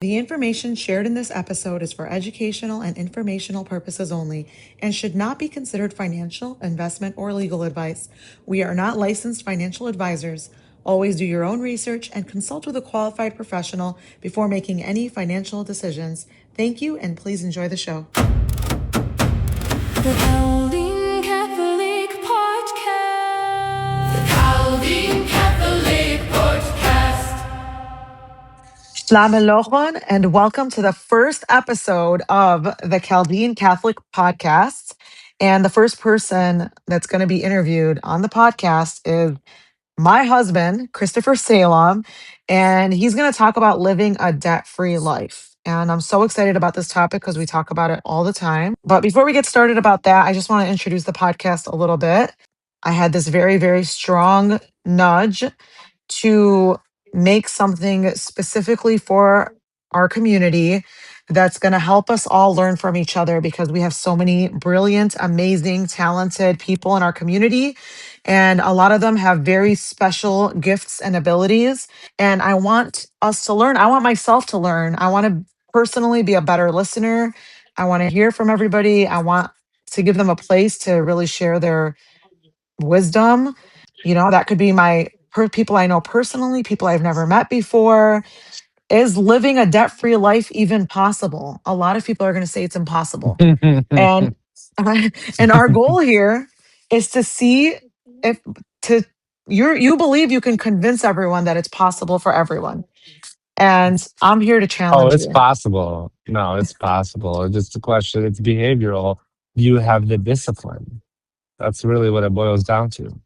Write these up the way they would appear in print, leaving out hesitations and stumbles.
The information shared in this episode is for educational and informational purposes only and should not be considered financial, investment, or legal advice. We are not licensed financial advisors. Always do your own research and consult with a qualified professional before making any financial decisions. Thank you, and please enjoy the show. The Chaldean Catholic Podcast. Chaldean Catholic Podcast. Shalom Alochon, and welcome to the first episode of the Chaldean Catholic Podcast. And the first person that's going to be interviewed on the podcast is my husband, Christopher Salem, and he's going to talk about living a debt free life. And I'm so excited about this topic because we talk about it all the time. But before we get started about that, I just want to introduce the podcast a little bit. I had this very, very strong nudge to make something specifically for our community that's going to help us all learn from each other because we have so many brilliant, amazing, talented people in our community. And a lot of them have very special gifts and abilities. And I want us to learn. I want myself to learn. I want to personally be a better listener. I want to hear from everybody. I want to give them a place to really share their wisdom. That could be people I know personally, people I've never met before. Is living a debt-free life even possible? A lot of people are going to say it's impossible. And and our goal here is to see if to you believe you can convince everyone that it's possible for everyone. And I'm here to Oh, challenge it's you. possible. No, it's possible. It's just a question. It's behavioral. Do you have the discipline? That's really what it boils down to.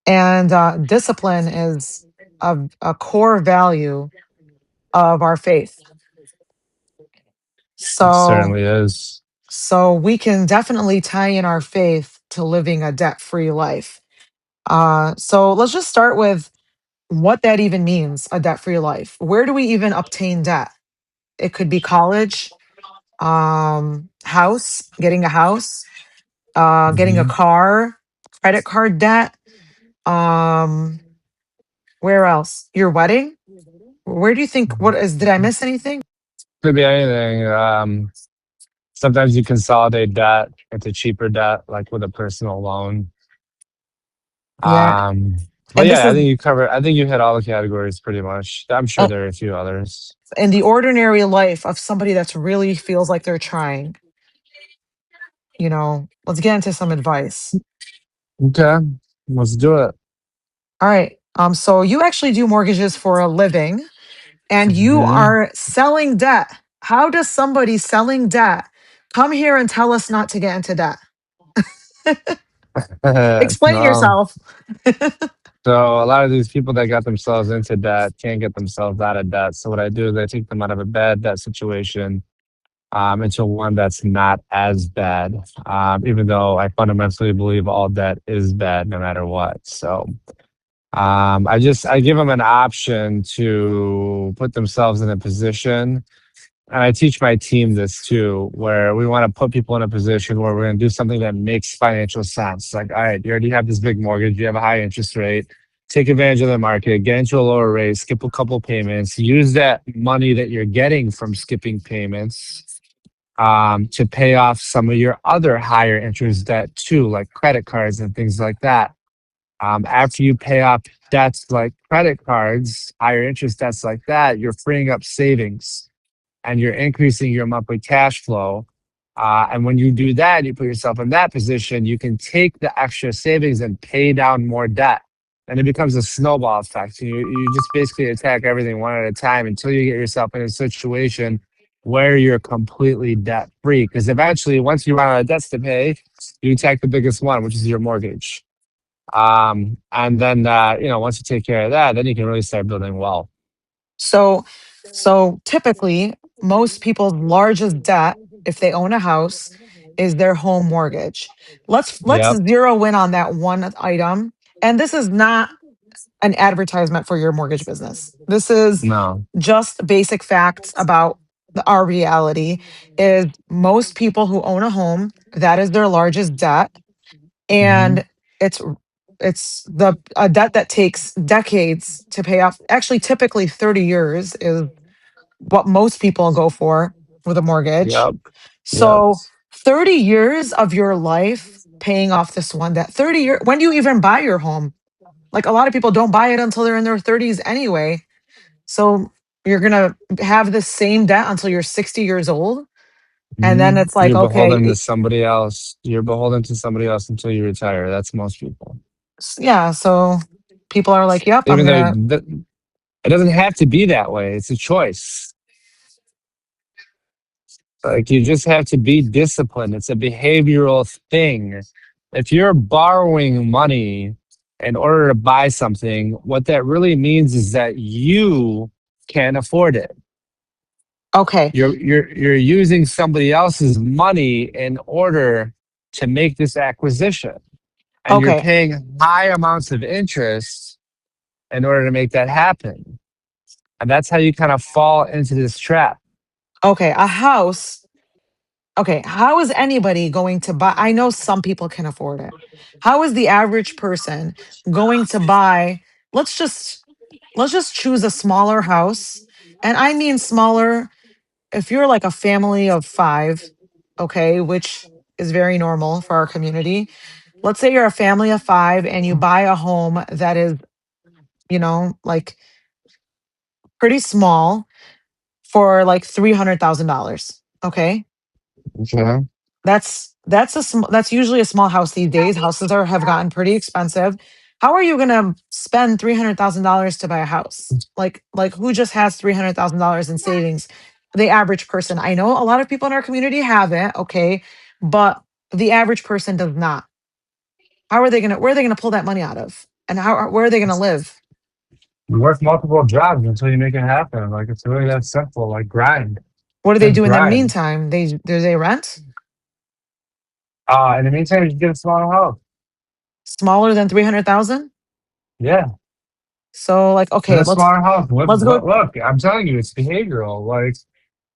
And discipline is a core value of our faith. It So certainly is. So we can definitely tie in our faith to living a debt-free life. So let's just start with what that even means, a debt-free life. Where do we even obtain debt? It could be college, getting a house, getting a Mhm. car, credit card debt. Um, where else? Your wedding? Where do you think, did I miss anything? Could be anything. Sometimes you consolidate debt into cheaper debt, like with a personal loan. Yeah. Um, but And this yeah, I is think you cover. I think you hit all the categories pretty much. I'm sure uh, there are a few others. in the ordinary life of somebody that's really feels like they're trying. Let's get into some advice. Okay, let's do it. All right. So you actually do mortgages for a living and you Mhm. are selling debt. How does somebody selling debt come here and tell us not to get into debt? Explain No. yourself. So a lot of these people that got themselves into debt can't get themselves out of debt. So what I do is I take them out of a bad debt situation into one that's not as bad. Even though I fundamentally believe all debt is bad no matter what. So I give them an option to put themselves in a position, and I teach my team this too, where we want to put people in a position where we're going to do something that makes financial sense. Like, all right, you already have this big mortgage, you have a high interest rate, take advantage of the market, get into a lower rate, skip a couple payments, use that money that you're getting from skipping payments to pay off some of your other higher interest debt too, like credit cards and things like that. After you pay off debts like credit cards, higher interest debts like that, you're freeing up savings and you're increasing your monthly cash flow. And when you do that, you put yourself in that position, you can take the extra savings and pay down more debt. And it becomes a snowball effect. You just basically attack everything one at a time until you get yourself in a situation where you're completely debt free. Because eventually, once you run out of debts to pay, you attack the biggest one, which is your mortgage. And then, once you take care of that, then you can really start building wealth. So so typically most people's largest debt if they own a house is their home mortgage. Let's Yep. zero in on that one item. And this is not an advertisement for your mortgage business. This is No. just basic facts about our reality is most people who own a home, that is their largest debt. Mhm. And it's it's the a debt that takes decades to pay off. Actually, typically 30 years is what most people go for with a mortgage. Yep. Yep. So 30 years of your life paying off this one debt. 30 years. When do you even buy your home? Like a lot of people don't buy it until they're in their 30s anyway. So you're going to have the same debt until you're 60 years old. And then it's like, You're okay, beholden to somebody else. You're beholden to somebody else until you retire. That's most people. yeah. So people are like, yep, I'm Even going though to, it doesn't have to be that way. It's a choice. Like you just have to be disciplined. It's a behavioral thing. If you're borrowing money in order to buy something, what that really means is that you can't afford it. okay, You're using somebody else's money in order to make this acquisition. And you're okay, paying high amounts of interest in order to make that happen. And that's how you kind of fall into this trap. okay. A house. Okay. How is anybody going to buy? I know some people can afford it. How is the average person going to buy? Let's just, let's just choose a smaller house. And I mean smaller if you're like a family of five, okay, which is very normal for our community. Let's say you're a family of five and you buy a home that is, like pretty small for like $300,000. Okay. Okay. That's usually a small house these days. Houses have gotten pretty expensive. How are you gonna spend $300,000 to buy a house? Like who just has $300,000 in savings? The average person. I know a lot of people in our community have it, okay, but the average person does not. How are they gonna? Where are they gonna pull that money out of? And where are they gonna live? You work multiple jobs until you make it happen. Like it's really that simple. Like grind. What do they Just do in the grind. meantime? They rent In the meantime, you get a smaller house. smaller than 300,000. Yeah. So like, Get okay, a let's smaller house. let's go. Look, I'm telling you, it's behavioral. Like,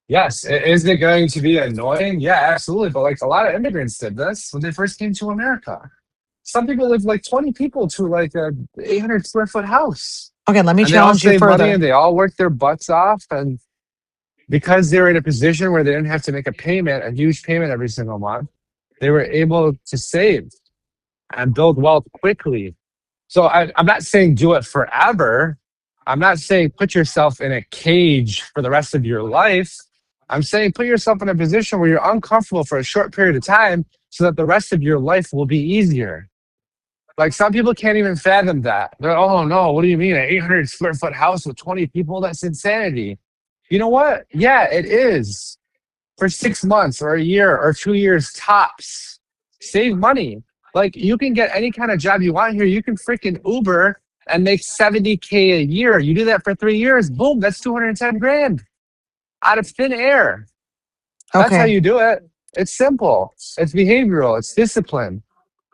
yes, is it going to be annoying? Yeah, absolutely. But like a lot of immigrants did this when they first came to America. Some people live like 20 people to like a 800 square foot house. Okay, let me And they all challenge you save money further. and they all work their butts off. And because they're in a position where they didn't have to make a payment, a huge payment every single month, they were able to save and build wealth quickly. So I'm not saying do it forever. I'm not saying put yourself in a cage for the rest of your life. I'm saying put yourself in a position where you're uncomfortable for a short period of time so that the rest of your life will be easier. Like some people can't even fathom that. They're, oh no, what do you mean? An 800 square foot house with 20 people? That's insanity. You know what? Yeah, it is for 6 months or a year or 2 years tops. Save money. Like you can get any kind of job you want here. You can freaking Uber and make 70K a year. You do that for 3 years, boom, that's 210 grand out of thin air. That's how Okay. you do it. It's simple. It's behavioral. It's discipline.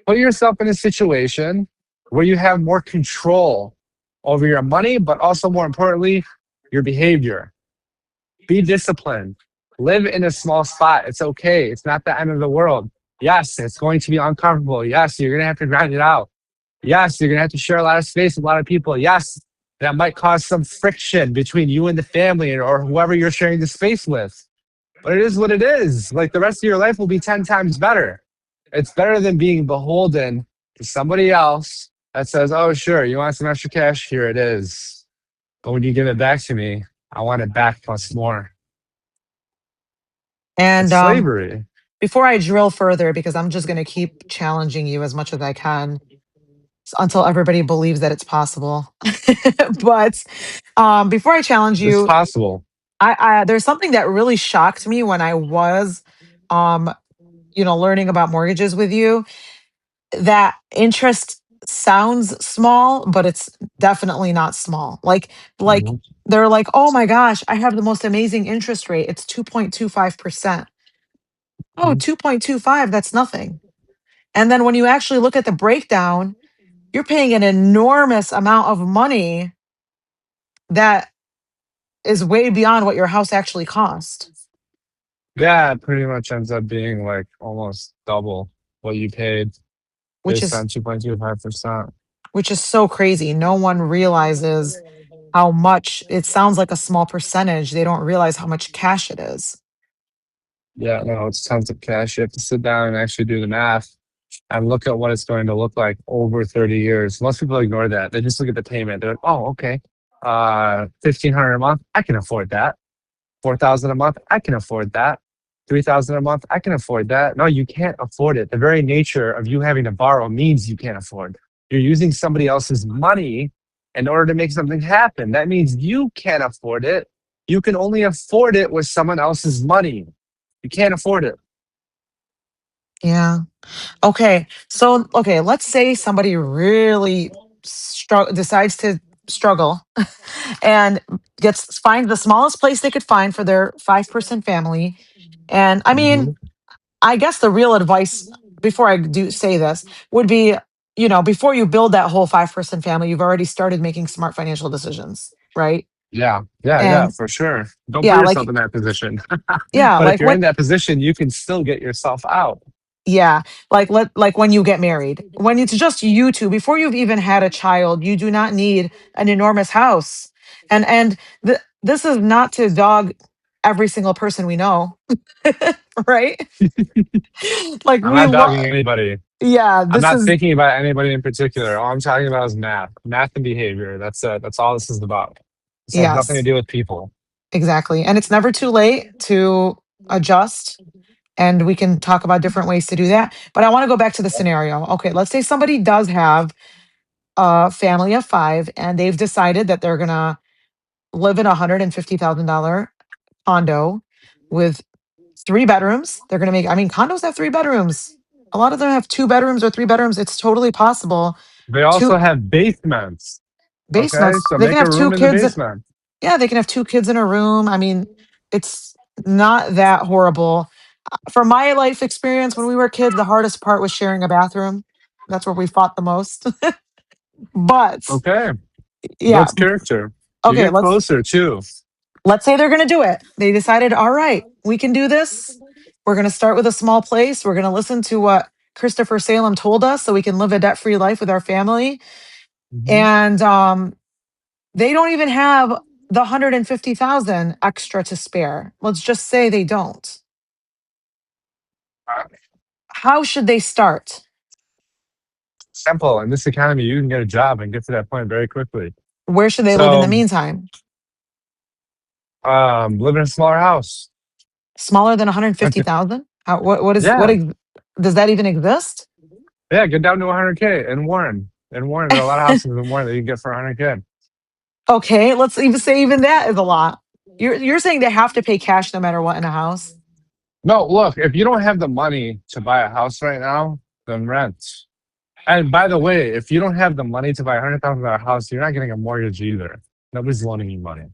Put yourself in a situation where you have more control over your money, but also more importantly, your behavior. Be disciplined. Live in a small spot. It's okay. It's not the end of the world. Yes, it's going to be uncomfortable. Yes, you're going to have to grind it out. Yes, you're going to have to share a lot of space with a lot of people. Yes, that might cause some friction between you and the family or whoever you're sharing the space with. But it is what it is. Like the rest of your life will be 10 times better. It's better than being beholden to somebody else that says, oh, sure, you want some extra cash? Here it is. But when you give it back to me, I want it back plus more. And It's slavery. before I drill further, because I'm just going to keep challenging you as much as I can until everybody believes that it's possible. But before I challenge It's you, possible. there's something that really shocked me when I was, um, learning about mortgages with you. That interest sounds small, but it's definitely not small. Like Mhm. they're like, oh my gosh, I have the most amazing interest rate. It's 2.25%. Oh, 2.25, that's nothing. And then when you actually look at the breakdown, you're paying an enormous amount of money that is way beyond what your house actually cost, Yeah, it pretty much ends up being like almost double what you paid which based is on 2.25%. which is so crazy. No one realizes. how much it sounds like a small percentage. They don't realize how much cash it is. Yeah, no, it's tons of cash. You have to sit down and actually do the math and look at what it's going to look like over 30 years. Most people ignore that. They just look at the payment. They're like, oh, okay. 1,500 a month. I can afford that. 4,000 a month. I can afford that. 3,000 a month. I can afford that. No, you can't afford it. The very nature of you having to borrow means you can't afford. You're using somebody else's money in order to make something happen. That means you can't afford it. You can only afford it with someone else's money. You can't afford it. Yeah. Okay. So, okay, let's say somebody really decides to struggle and gets finds the smallest place they could find for their 5-person family. And I mean, Mhm. I guess the real advice before I do say this would be, before you build that whole 5-person family, you've already started making smart financial decisions, right? Yeah, yeah, yeah, And for sure. Don't put yeah, yourself like in that position. yeah, But if like you're when in that position, you can still get yourself out. yeah, like when you get married, when it's just you two, before you've even had a child, you do not need an enormous house. And this is not to dog every single person we know, right? Like I'm we not dogging love, anybody. yeah, I'm this not is thinking about anybody in particular. All I'm talking about is math and behavior. That's it. That's all this is about. This has nothing to yes, do with people. exactly. And it's never too late to adjust. And we can talk about different ways to do that. But I want to go back to the scenario. Okay, let's say somebody does have a family of 5 and they've decided that they're going to live in a $150,000 condo with 3 bedrooms. They're going to make, I mean, condos have 3 bedrooms. A lot of them have 2 bedrooms or 3 bedrooms. It's totally possible. They Two also have basements. Okay, basements. so They can make a have two room in the kids. basement. Yeah, they can have 2 kids in a room. I mean, it's not that horrible. From my life experience, when we were kids, the hardest part was sharing a bathroom. That's where we fought the most. But Okay, yeah, builds character. You okay, get let's closer too. say they're going to do it. They decided, all right, we can do this. We're going to start with a small place. We're going to listen to what Christopher Salem told us so we can live a debt-free life with our family. Mhm. And they don't even have the 150,000 extra to spare. Let's just say they don't. How should they start? Simple. In this economy, you can get a job and get to that point very quickly. Where should they live in the So, meantime? live in a smaller house. Smaller than Okay. 150,000? How, what is what Yeah, does that even exist? yeah. Get down to 100K in Warren. In Warren, there are a lot of houses in Warren that you can get for 100K. Okay, let's even say even that is a lot. You're saying they have to pay cash no matter what in a house? No, look, if you don't have the money to buy a house right now, then rent. And by the way, if you don't have the money to buy $100,000 house, you're not getting a mortgage either. Nobody's loaning you money.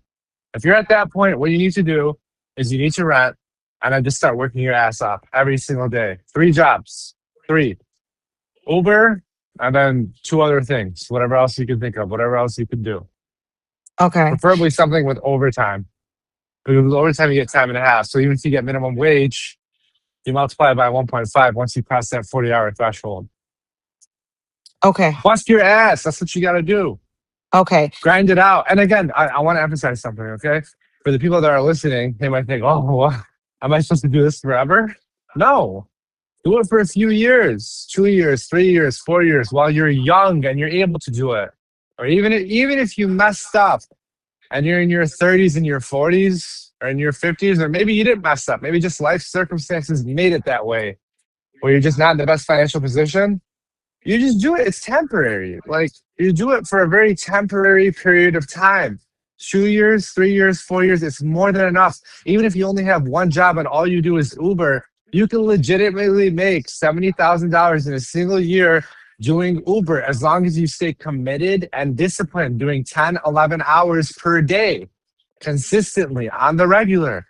If you're at that point, what you need to do is you need to rent and then just start working your ass off every single day. 3 jobs, three Uber, and then 2 other things, whatever else you can think of, whatever else you can do. Okay. Preferably something with overtime. Because with overtime, you get time and a half. So even if you get minimum wage, you multiply it by 1.5 once you cross that 40-hour threshold. Okay. Bust your ass. That's what you got to do. Okay. Grind it out. And again, I want to emphasize something, okay? For the people that are listening, they might think, oh, well, am I supposed to do this forever? No. Do it for a few years, 2 years, 3 years, 4 years, while you're young and you're able to do it. Or even if you messed up and you're in your 30s and your 40s or in your 50s, or maybe you didn't mess up, maybe just life circumstances made it that way, where you're just not in the best financial position, you just do it. It's temporary. Like you do it for a very temporary period of time. 2 years, 3 years, 4 years, it's more than enough. Even if you only have one job and all you do is Uber, you can legitimately make $70,000 in a single year doing Uber as long as you stay committed and disciplined, doing 10, 11 hours per day consistently on the regular.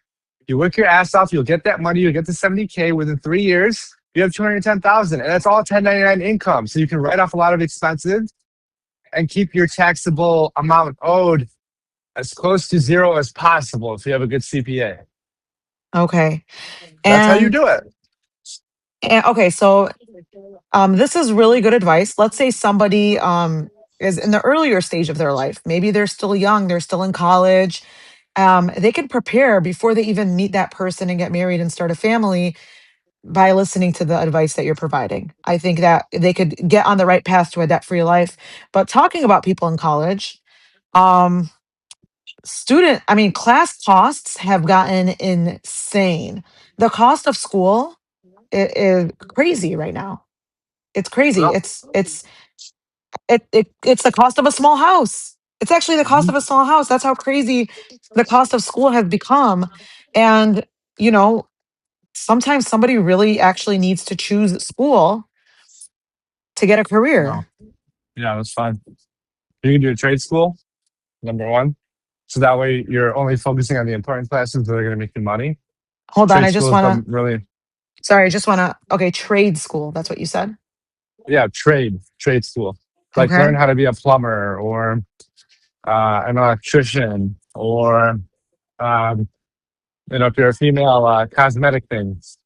You work your ass off, you'll get that money, you'll get to 70K within 3 years. You have 210,000, and that's all 1099 income. So you can write off a lot of expenses and keep your taxable amount owed as close to zero as possible if you have a good CPA. Okay. That's how you And, do it. okay, so this is really good advice. Let's say somebody is in the earlier stage of their life. Maybe they're still young, they're still in college. They can prepare before they even meet that person and get married and start a family by listening to the advice that you're providing. I think that they could get on the right path to a debt free life. But talking about people in college, um, I mean, class costs have gotten insane. The cost of school is crazy right now. It's crazy. Well, It's the cost of a small house. It's actually the cost mhm. of a small house. That's how crazy the cost of school has become. And, you know, sometimes somebody really actually needs to choose school to get a No. career. Yeah, that's fine. You can do a trade school, number one. So that way you're only focusing on the important classes that are going to make you money. Hold on, Trade I just schools want to, don't really, sorry, I just want to, okay, trade school. That's what you said. yeah, trade school. Like Okay. learn how to be a plumber or an electrician or, um, if you're a female, cosmetic things.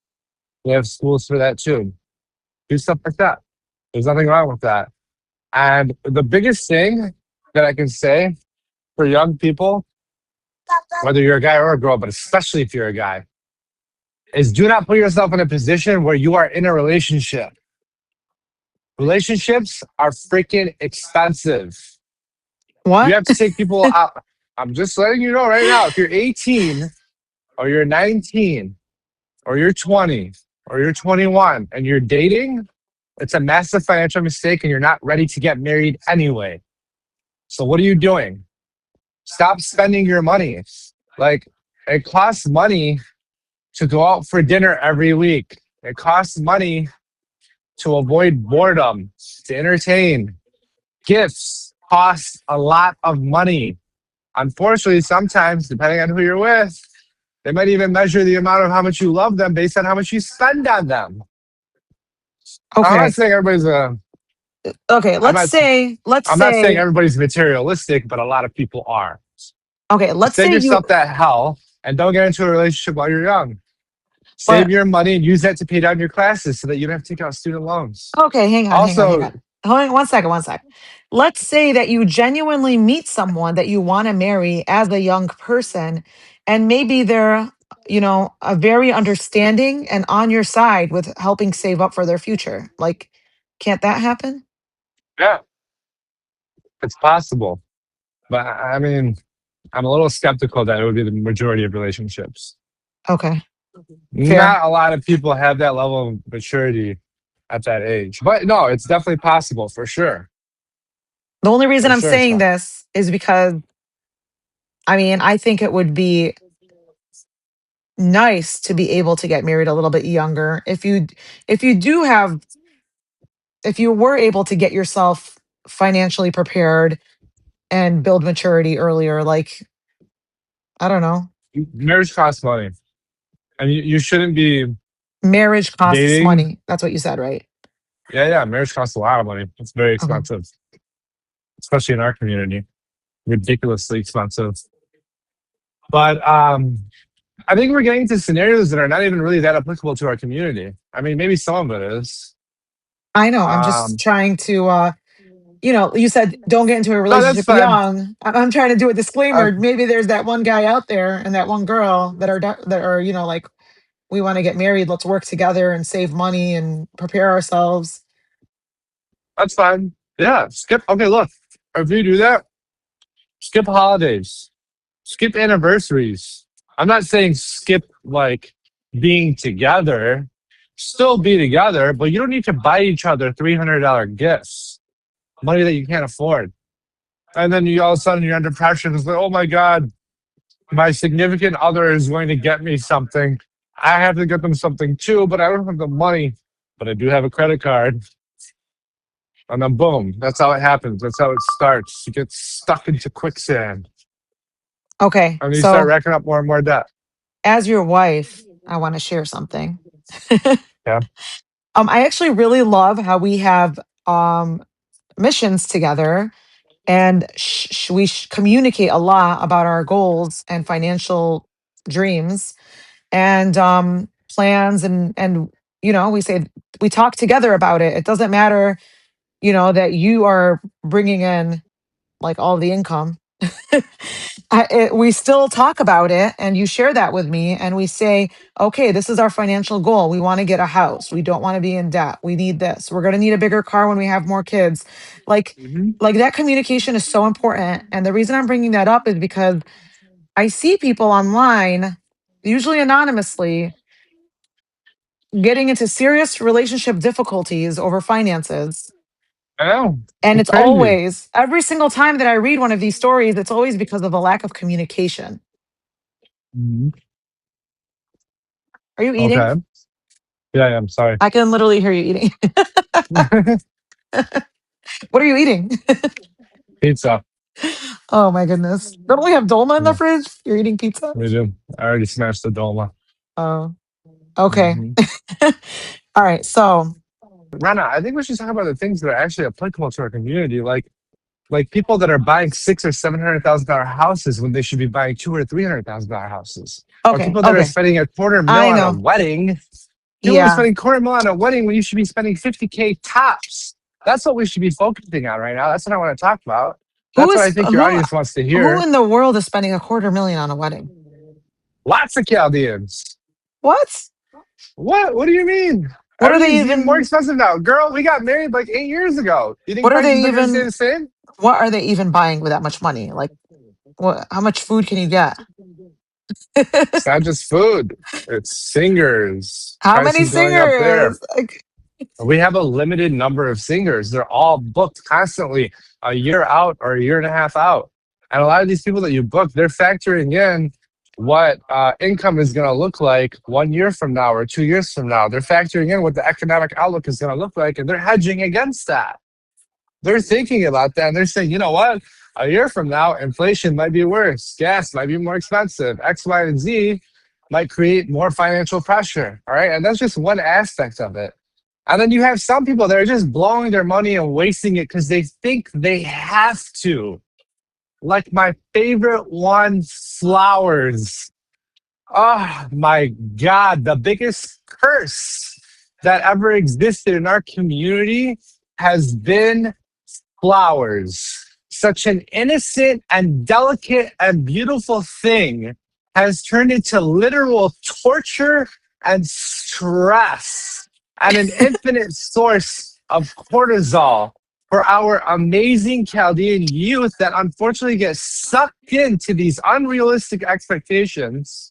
We have schools for that too. Do stuff like that. There's nothing wrong with that. And the biggest thing that I can say for young people, whether you're a guy or a girl, but especially if you're a guy, is do not put yourself in a position where you are in a relationship. Relationships are freaking expensive. You What? have to take people out. I'm just letting you know right now, if you're 18 or you're 19 or you're 20 or you're 21 and you're dating, it's a massive financial mistake and you're not ready to get married anyway. So what are you doing? Stop spending your money. Like it costs money to go out for dinner every week. It costs money to avoid boredom, to entertain. Gifts cost a lot of money. Unfortunately, sometimes, depending on who you're with, they might even measure the amount of how much you love them based on how much you spend on them. I'm not Okay. saying everybody's a. Okay. I'm not. Let's I'm not saying say, everybody's materialistic, but a lot of people are. okay, let's Save say you, yourself that hell and don't get into a relationship while you're young. Save but your money and use that to pay down your classes so that you don't have to take out student loans. okay, hang Also, on. Hold on one second, one sec. Let's say that you genuinely meet someone that you want to marry as a young person, and maybe they're, a very understanding and on your side with helping save up for their future. Like, can't that happen? yeah, it's possible. But I mean, I'm a little skeptical that it would be the majority of relationships. Okay, fair. Not a lot of people have that level of maturity at that age. But no, it's definitely possible for sure. The only reason For I'm sure it's saying possible. this is because, I mean, I think it would be nice to be able to get married a little bit younger. If you do have if you were able to get yourself financially prepared and build maturity earlier, like, I don't know, Marriage costs money. And you shouldn't be marriage costs dating. money. That's what you said, right? Yeah, yeah, marriage costs a lot of money. It's very Okay. expensive, especially in our community. Ridiculously expensive. But I think we're getting to scenarios that are not even really that applicable to our community. I mean, maybe some of it is. I know. I'm just Um, trying to, you said don't get into a no, that's relationship fine. young. I'm trying to do a Uh, disclaimer. Maybe there's that one guy out there and that one girl that are, like, we want to get married. Let's work together and save money and prepare ourselves. that's fine. Yeah, skip. Okay, look, if you do that, skip holidays, skip anniversaries. I'm not saying skip like being together. Still be together, but you don't need to buy each other $300 gifts, money that you can't afford. And then you all of a sudden you're under pressure. It's like, oh my God, my significant other is going to get me something. I have to get them something too, but I don't have the money. But I do have a credit card. And then boom, that's how it happens. That's how it starts. You get stuck into quicksand. Okay. And you start So, racking up more and more debt. as your wife, I want to share something. Yeah. I actually really love how we have missions together, and communicate a lot about our goals and financial dreams and plans, and we say we talk together about it. It doesn't matter that you are bringing in like all the income. We still talk about it, and you share that with me, and we say, okay, this is our financial goal. We want to get a house. We don't want to be in debt. We need this. We're going to need a bigger car when we have more kids. Like, Hmm. like that communication is so important. And the reason I'm bringing that up is because I see people online, usually anonymously, getting into serious relationship difficulties over finances. I know. And It's it's crazy. always, every single time that I read one of these stories, it's always because of a lack of communication. Mhm. Are you eating? Okay. Yeah, yeah, I'm sorry. I can literally hear you eating. What are you eating? Pizza. Oh my goodness. Don't we have dolma in the Yeah, fridge? You're eating pizza? we do. I already smashed the Doma. Oh, okay. Hmm. All right. So, Rana, I think we should talk about the things that are actually applicable to our community, like people that are buying $600,000 or $700,000 houses when they should be buying $200,000 or $300,000 houses, or okay. people that are Okay. spending a quarter mil I on a know. wedding. People are Yeah. spending quarter mil on a wedding when you should be spending 50K tops. That's what we should be focusing on right now. That's what I want to talk about. Who That's what I is think your who audience wants to who hear. in the world is spending a quarter million on a wedding? Lots of Chaldeans. What? What? What do you mean? What are they Everything's even more even expensive now. Girl, we got married like 8 years ago. You think what are prices they are going to stay even the same? what are they even buying with that much money? Like what how much food can you get? It's not just food, it's singers. How many Prices going up there. singers? Like, We have a limited number of singers. They're all booked constantly, a year out or a year and a half out. And a lot of these people that you book, they're factoring in what income is going to look like 1 year from now or 2 years from now. They're factoring in what the economic outlook is going to look like, and they're hedging against that. They're thinking about that, and they're saying, you know what? A year from now, inflation might be worse. Gas might be more expensive. X, Y, and Z might create more financial pressure. All right. And that's just one aspect of it. And then you have some people that are just blowing their money and wasting it because they think they have to. Like my favorite one, flowers. Oh my God, the biggest curse that ever existed in our community has been flowers. Such an innocent and delicate and beautiful thing has turned into literal torture and stress and an infinite source of cortisol for our amazing Chaldean youth that unfortunately get sucked into these unrealistic expectations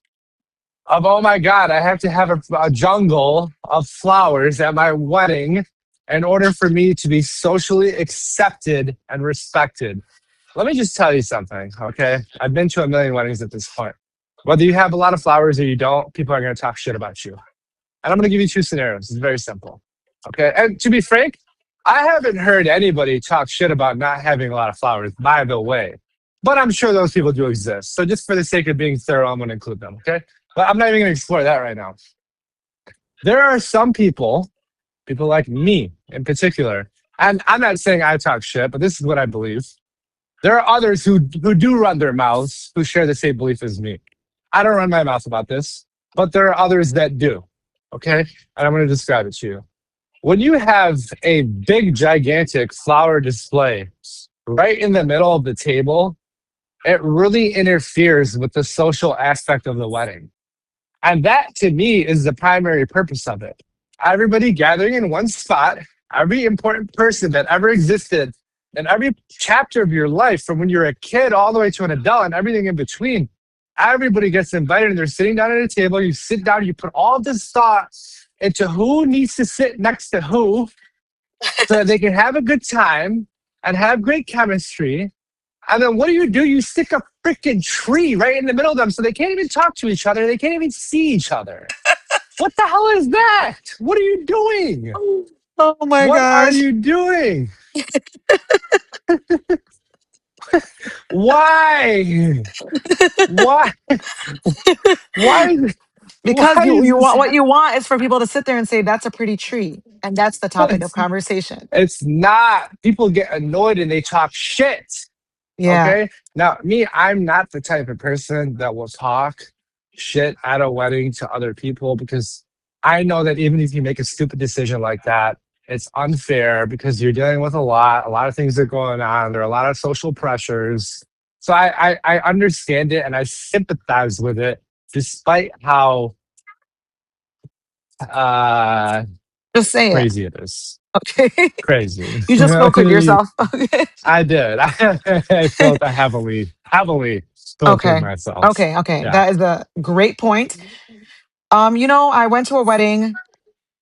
of, oh my God, I have to have a jungle of flowers at my wedding in order for me to be socially accepted and respected. Let me just tell you something, okay? I've been to a million weddings at this point. Whether you have a lot of flowers or you don't, people are going to talk shit about you. And I'm going to give you two scenarios. It's very simple, okay? And to be frank, I haven't heard anybody talk shit about not having a lot of flowers, by the way. But I'm sure those people do exist. So just for the sake of being thorough, I'm going to include them, okay? But I'm not even going to explore that right now. There are some people like me in particular, and I'm not saying I talk shit, but this is what I believe. There are others who do run their mouths who share the same belief as me. I don't run my mouth about this, but there are others that do. Okay, and I'm going to describe it to you. When you have a big, gigantic flower display right in the middle of the table, it really interferes with the social aspect of the wedding. And that to me is the primary purpose of it. Everybody gathering in one spot, every important person that ever existed, and every chapter of your life from when you're a kid all the way to an adult and everything in between. Everybody gets invited and they're sitting down at a table. You sit down, you put all this thought into who needs to sit next to who so that they can have a good time and have great chemistry. And then what do? You stick a freaking tree right in the middle of them so they can't even talk to each other. They can't even see each other. What the hell is that? What are you doing? oh my What are gosh. you doing? Why? Why? Why? Because Why is you this want what you happening? want is for people to sit there and say that's a pretty tree, and that's the But topic of conversation. it's not. People get annoyed and they talk shit. Yeah. Okay. Now, me, I'm not the type of person that will talk shit at a wedding to other people because I know that even if you make a stupid decision like that, It's unfair because you're dealing with a lot of things are going on. There are a lot of social pressures. So I understand it and I sympathize with it, despite how uh, Just say it. crazy it is. Okay. Crazy. You just spoke with yourself. Okay. I did. I felt I heavily filtered Okay. myself. Okay. Okay. Yeah. That is a great point. I went to a wedding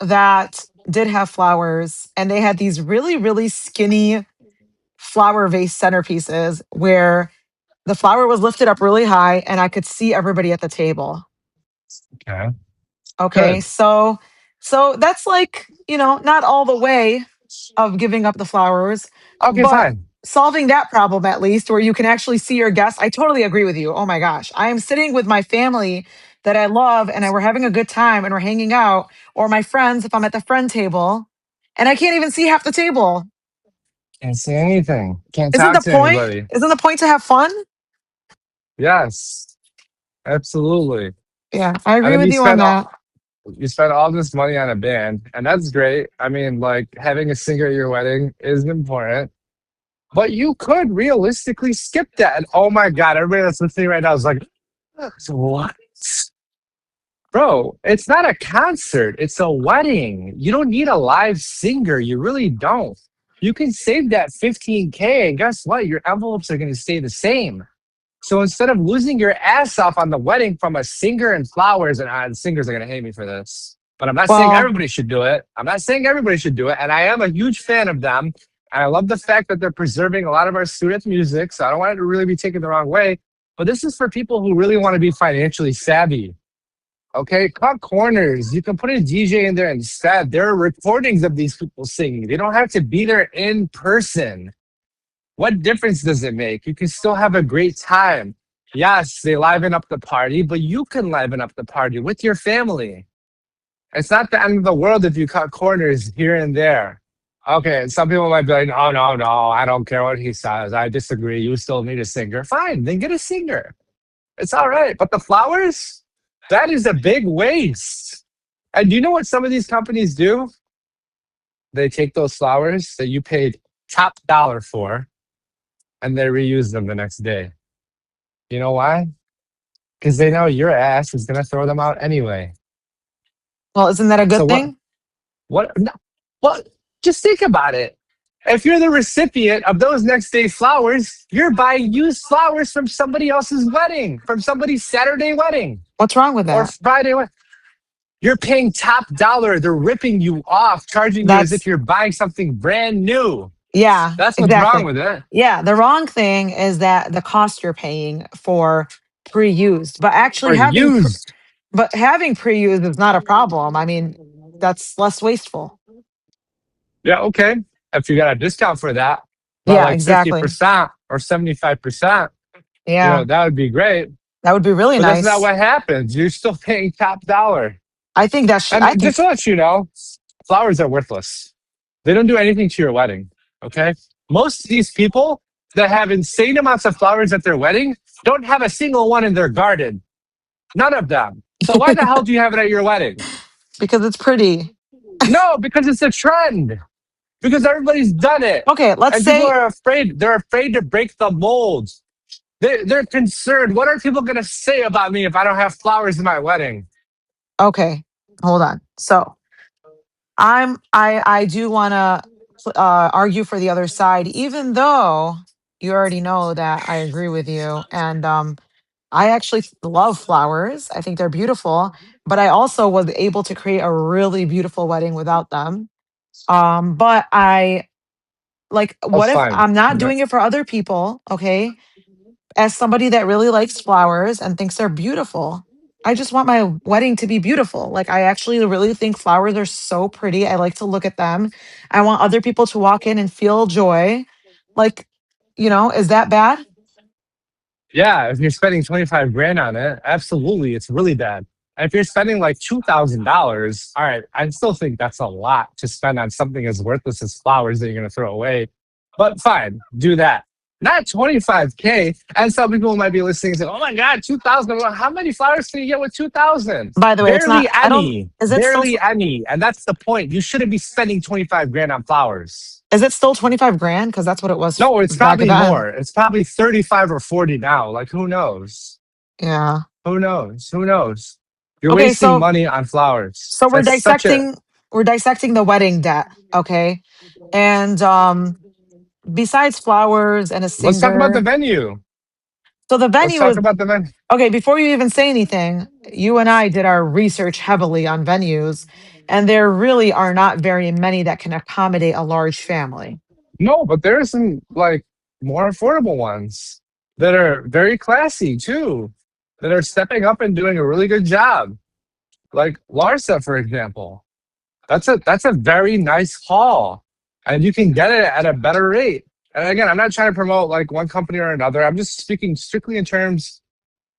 that did have flowers, and they had these really, really skinny flower vase centerpieces where the flower was lifted up really high and I could see everybody at the table. Okay. Okay. Good. So that's like, not all the way of giving up the flowers, Okay, but fine. solving that problem at least where you can actually see your guests. I totally agree with you. Oh my gosh. I am sitting with my family that I love and we're having a good time and we're hanging out, or my friends if I'm at the friend table, and I can't even see half the table. Can't say anything. Can't Isn't talk the to point? anybody. Isn't the point to have fun? Yes, absolutely. Yeah, I And agree then with you on that. you spend all this money on a band, and that's great. I mean, like having a singer at your wedding is important, but you could realistically skip that. And oh my god, everybody that's listening right now is like, "So what? Bro, it's not a concert, it's a wedding. You don't need a live singer. You really don't. You can save that 15K, and guess what? Your envelopes are going to stay the same. So instead of losing your ass off on the wedding from a singer and flowers, and singers are going to hate me for this, but I'm not saying Well, everybody should do it. I'm not saying everybody should do it. And I am a huge fan of them. And I love the fact that they're preserving a lot of our students' music. So I don't want it to really be taken the wrong way. But this is for people who really want to be financially savvy. Okay, cut corners. You can put a DJ in there instead. There are recordings of these people singing. They don't have to be there in person. What difference does it make? You can still have a great time. Yes, they liven up the party, but you can liven up the party with your family. It's not the end of the world if you cut corners here and there. Okay, and some people might be like, no, no, no, I don't care what he says. I disagree. You still need a singer. Fine, then get a singer. It's all right. But the flowers, that is a big waste. And do you know what some of these companies do? They take those flowers that you paid top dollar for and they reuse them the next day. You know why? Because they know your ass is gonna throw them out anyway. well, isn't that a So good what? thing? What? No, well, just think about it. If you're the recipient of those next day flowers, you're buying used flowers from somebody else's wedding, from somebody's Saturday wedding What's wrong with or that? Friday wedding. You're paying top dollar. They're ripping you off, charging you as if That's you're buying something brand new. Yeah, That's what's wrong exactly. with it. Yeah, the wrong thing is that the cost you're paying for pre-used, Or used. but having pre-used is not a problem. I mean, that's less wasteful. Yeah, okay. If you got a discount for that, about Yeah, like exactly. 50% or 75%, Yeah, that would be great. that would be really But that's not nice. what happens. You're still paying top dollar. I And think just to let you know, flowers are worthless. They don't do anything to your wedding. Okay. Most of these people that have insane amounts of flowers at their wedding don't have a single one in their garden. None of them. So why the hell do you have it at your wedding? because it's pretty. No, because it's a trend. Because everybody's done it. Okay, let's And people say are afraid. They're afraid to break the mold. They're concerned. What are people going to say about me if I don't have flowers in my wedding? okay, hold on. So, I do want to argue for the other side even though you already know that I agree with you, and I actually love flowers. I think they're beautiful, but I also was able to create a really beautiful wedding without them. But I like, Oh, what if fine. I'm not doing it for other people? Okay. As somebody that really likes flowers and thinks they're beautiful, I just want my wedding to be beautiful. Like, I actually really think flowers are so pretty. I like to look at them. I want other people to walk in and feel joy. Like, is that bad? Yeah, if you're spending 25 grand on it, absolutely, it's really bad. And if you're spending like $2,000, all right, I still think that's a lot to spend on something as worthless as flowers that you're going to throw away. But fine, do that. not 25K. And some people might be listening and say, oh my God, 2,000. How many flowers can you get with 2,000? By the way, it's not. Barely I don't. any. Is it still? Barely any. And that's the point. You shouldn't be spending 25 grand on flowers. Is it still 25 grand? Because that's what it was No, it's back probably then. more. It's probably 35 or 40 now. Like, who knows? Yeah. Who knows? Who knows? You're Okay. wasting So money on flowers. so we're That's such a. dissecting. We're dissecting the wedding debt. Okay. And besides flowers and a Let's talk about the singer, venue. so the Let's venue talk is about the venue. okay. Before you even say anything, you and I did our research heavily on venues, and there really are not very many that can accommodate a large family. No, but there are some like more affordable ones that are very classy too, that are stepping up and doing a really good job. Like Larsa, for example. That's a very nice haul. And you can get it at a better rate. And again, I'm not trying to promote like one company or another. I'm just speaking strictly in terms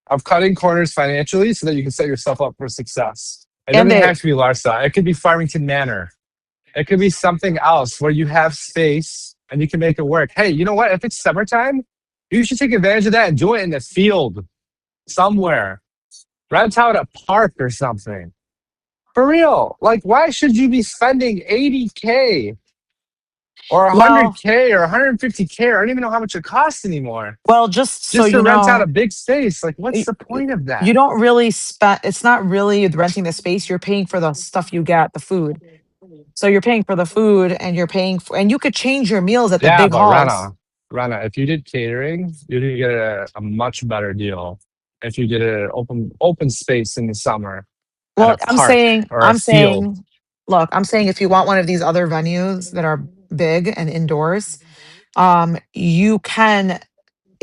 of cutting corners financially so that you can set yourself up for success. It And doesn't they have to be Larsa. It could be Farmington Manor. It could be something else where you have space and you can make it work. Hey, you know what? If it's summertime, you should take advantage of that and do it in the field somewhere. Rent out a park or something. For real. Like, why should you be spending 80K or well, 100K or 150K? I don't even know how much it costs anymore just so just you to rent out know, a big space. Like, what's y- the y- point of you that? don't really spend. It's not really renting the space. You're paying for the stuff you get, the food. So you're paying for the food, and you're paying for, and you could change your meals at the Yeah, big but halls. Rana, if you did catering, you could get a much better deal if you did it at open space in the summer at Well, a park or a I'm field. saying, look, I'm saying if you want one of these other venues that are big and indoors, you can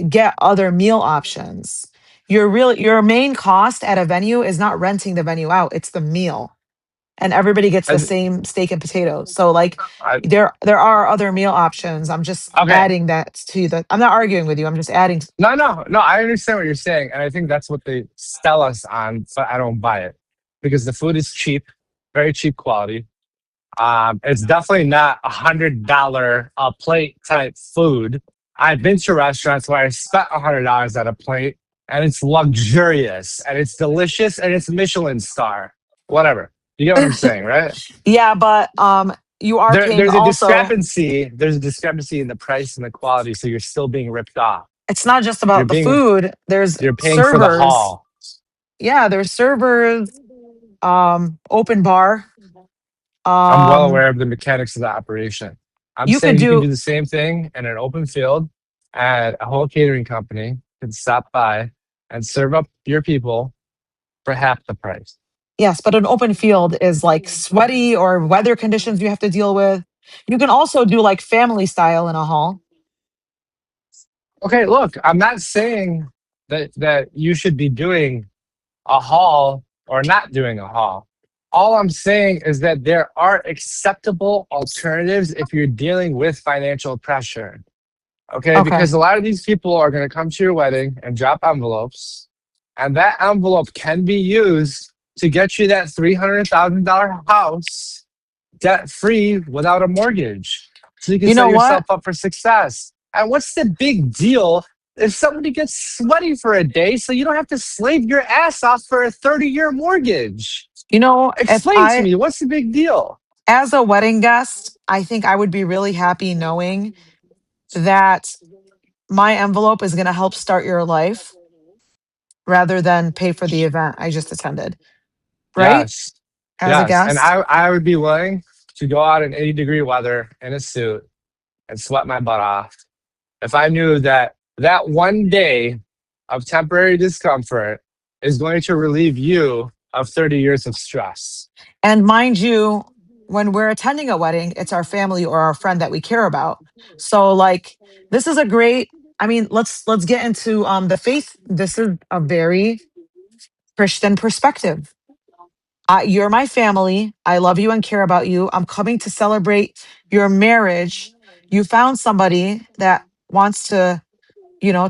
get other meal options. Your main cost at a venue is not renting the venue out; it's the meal, and everybody gets the And same steak and potatoes. So like, I, there are other meal options. I'm just okay, adding that to the. I'm not arguing with you. I'm just adding. no, I understand what you're saying, and I think that's what they sell us on, but I don't buy it because the food is cheap, very cheap quality. It's definitely not $100 a plate type food. I've been to restaurants where I spent $100 at a plate, and it's luxurious, and it's delicious, and it's Michelin star, whatever. You get what I'm saying, right? Yeah, but you are There, paying there's a also. discrepancy. There's a discrepancy in the price and the quality, so you're still being ripped off. It's not just You're about the being, food. There's you're paying for the servers. haul. Yeah, there's servers. Open bar. I'm well Um, aware of the mechanics of the operation. I'm you could saying you can do. do the same thing in an open field, and a whole catering company can stop by and serve up your people for half the price. Yes, but an open field is like sweaty or weather conditions you have to deal with. You can also do like family style in a hall. Okay, look, I'm not saying that you should be doing a haul or not doing a haul. All I'm saying is that there are acceptable alternatives if you're dealing with financial pressure. Okay, Okay. because a lot of these people are going to come to your wedding and drop envelopes, and that envelope can be used to get you that $300,000 house debt free without a mortgage. So you can You set know yourself what? up for success. And what's the big deal if somebody gets sweaty for a day so you don't have to slave your ass off for a 30-year mortgage? You know, if Explain to I, me, what's the big deal? as a wedding guest, I think I would be really happy knowing that my envelope is going to help start your life rather than pay for the event I just attended, right? Yes. As a Yes. And guest. I would be willing to go out in 80-degree weather in a suit and sweat my butt off if I knew that that one day of temporary discomfort is going to relieve you of 30 years of stress. And mind you, when we're attending a wedding, it's our family or our friend that we care about. So like, this is a great, I mean, let's get into the faith. This is a very Christian perspective. You're my family. I love you and care about you. I'm coming to celebrate your marriage. You found somebody that wants to,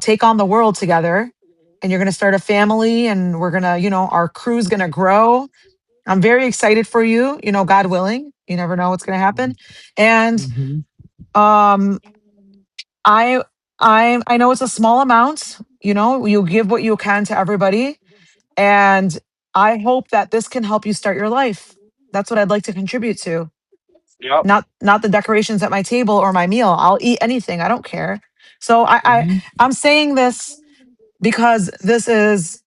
take on the world together, and you're going to start a family, and we're going to, our crew's going to grow. I'm very excited for you, God willing. You never know what's going to happen. And Mhm. um I I know it's a small amount, you know, you give what you can to everybody, and I hope that this can help you start your life. That's what I'd like to contribute to. Yep. Not the decorations at my table or my meal. I'll eat anything. I don't care. So Hmm. I'm saying this because this is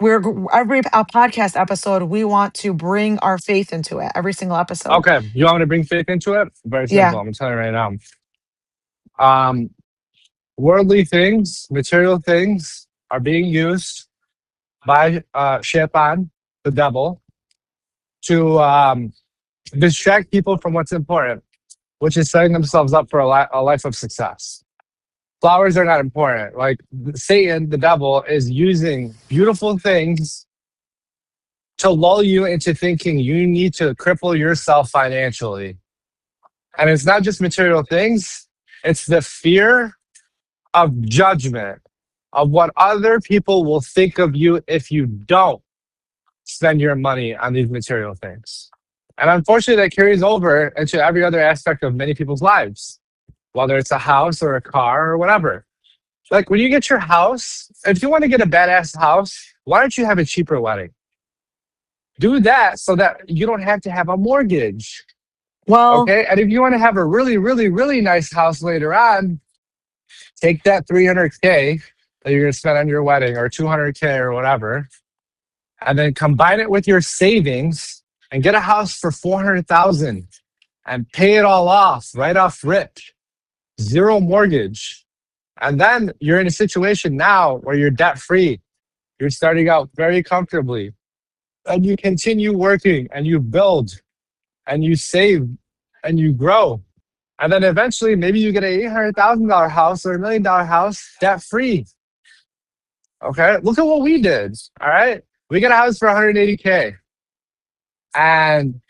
we're every podcast episode we want to bring our faith into it. Every single episode. Okay, you want me to bring faith into it? Very Yeah. simple. I'm telling you right now. Um, Worldly things, material things, are being used by Shaitan, the devil, to distract people from what's important, which is setting themselves up for a life of success. Flowers are not important. Like Satan, the devil, is using beautiful things to lull you into thinking you need to cripple yourself financially. And it's not just material things, it's the fear of judgment, of what other people will think of you if you don't spend your money on these material things. And unfortunately, that carries over into every other aspect of many people's lives, whether it's a house or a car or whatever. Like when you get your house, if you want to get a badass house, why don't you have a cheaper wedding? Do that so that you don't have to have a mortgage. Well, Okay. And if you want to have a really, really, really nice house later on, take that 300K that you're going to spend on your wedding or 200K or whatever, and then combine it with your savings and get a house for 400,000 and pay it all off right off rip, zero mortgage. And then you're in a situation now where you're debt free. You're starting out very comfortably and you continue working and you build and you save and you grow. And then eventually, maybe you get an $800,000 house or $1 million house debt free. Okay. Look at what we did. All right. We got a house for 180K and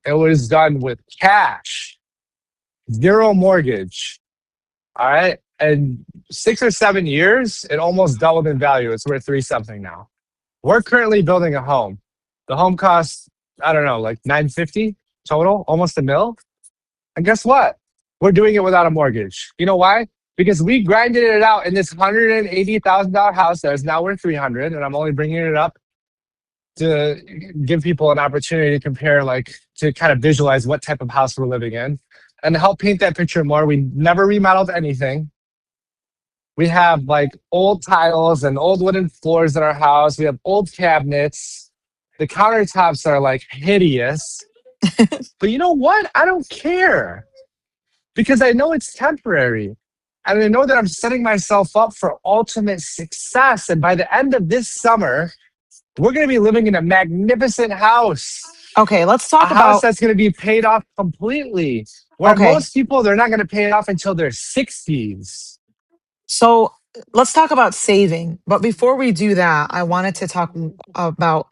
it was done with cash, zero mortgage. All right. And 6 or 7 years, it almost doubled in value. It's worth three something now. We're currently building a home. The home costs, I don't know, like 950 total, almost a mil. And guess what? We're doing it without a mortgage. You know why? Because we grinded it out in this $180,000 house that is now worth 300, and I'm only bringing it up to give people an opportunity to compare, like to kind of visualize what type of house we're living in, and to help paint that picture more. We never remodeled anything. We have like old tiles and old wooden floors in our house. We have old cabinets. The countertops are like hideous. But you know what? I don't care because I know it's temporary. And I know that I'm setting myself up for ultimate success. And by the end of this summer, we're going to be living in a magnificent house, okay, let's a talk house about that's going to be paid off completely. Where okay. most people, they're not going to pay it off until their 60s. So let's talk about saving. But before we do that, I wanted to talk about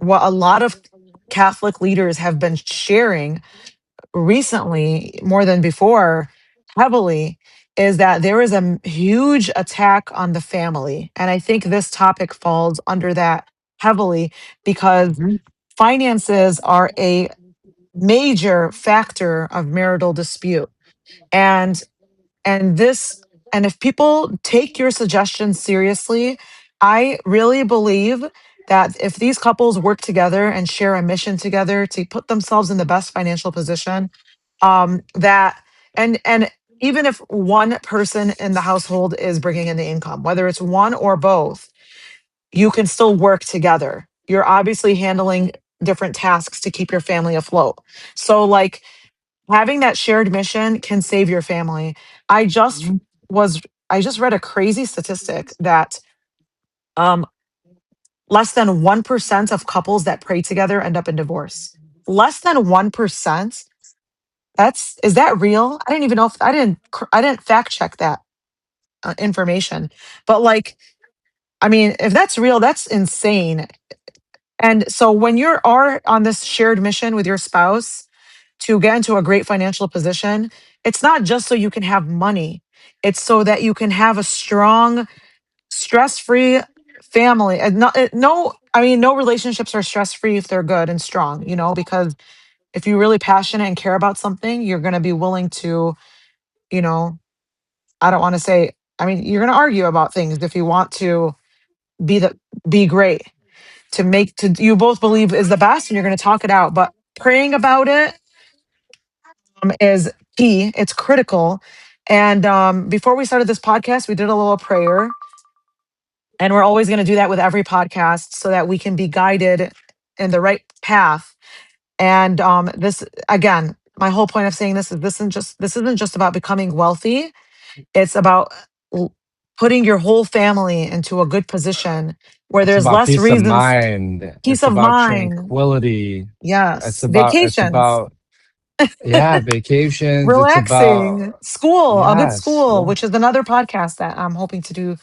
what a lot of Catholic leaders have been sharing recently, more than before, heavily, is that there is a huge attack on the family. And I think this topic falls under that heavily because Mhm. finances are a major factor of marital dispute. And and this and if people take your suggestions seriously, I really believe that if these couples work together and share a mission together to put themselves in the best financial position, that and even if one person in the household is bringing in the income, whether it's one or both, you can still work together. You're obviously handling different tasks to keep your family afloat. So like having that shared mission can save your family. I just Mhm. was I just read a crazy statistic that um less than 1% of couples that pray together end up in divorce. Less than 1%. That's is that real? I didn't even know if I didn't fact check that information. But like I mean, if that's real, that's insane. And so when you are on this shared mission with your spouse to get into a great financial position, it's not just so you can have money. It's so that you can have a strong, stress-free family. And no, I mean, no relationships are stress-free if they're good and strong, you know, because if you're really passionate and care about something, you're going to be willing to, you know, I don't want to say, I mean, you're going to argue about things if you want to be the be great, to make to you both believe is the best, and you're going to talk it out. But praying about it is key. It's critical. And before we started this podcast, we did a little prayer, and we're always going to do that with every podcast so that we can be guided in the right path. And this again, my whole point of saying this is this isn't just about becoming wealthy. It's about l- putting your whole family into a good position where It's there's about less peace of reasons, mind. peace It's of about mind. tranquility. Yes, It's about it's vacations, about yeah, vacations. It's relaxing, about school, a good yes. school, Well, which is another podcast that I'm hoping to do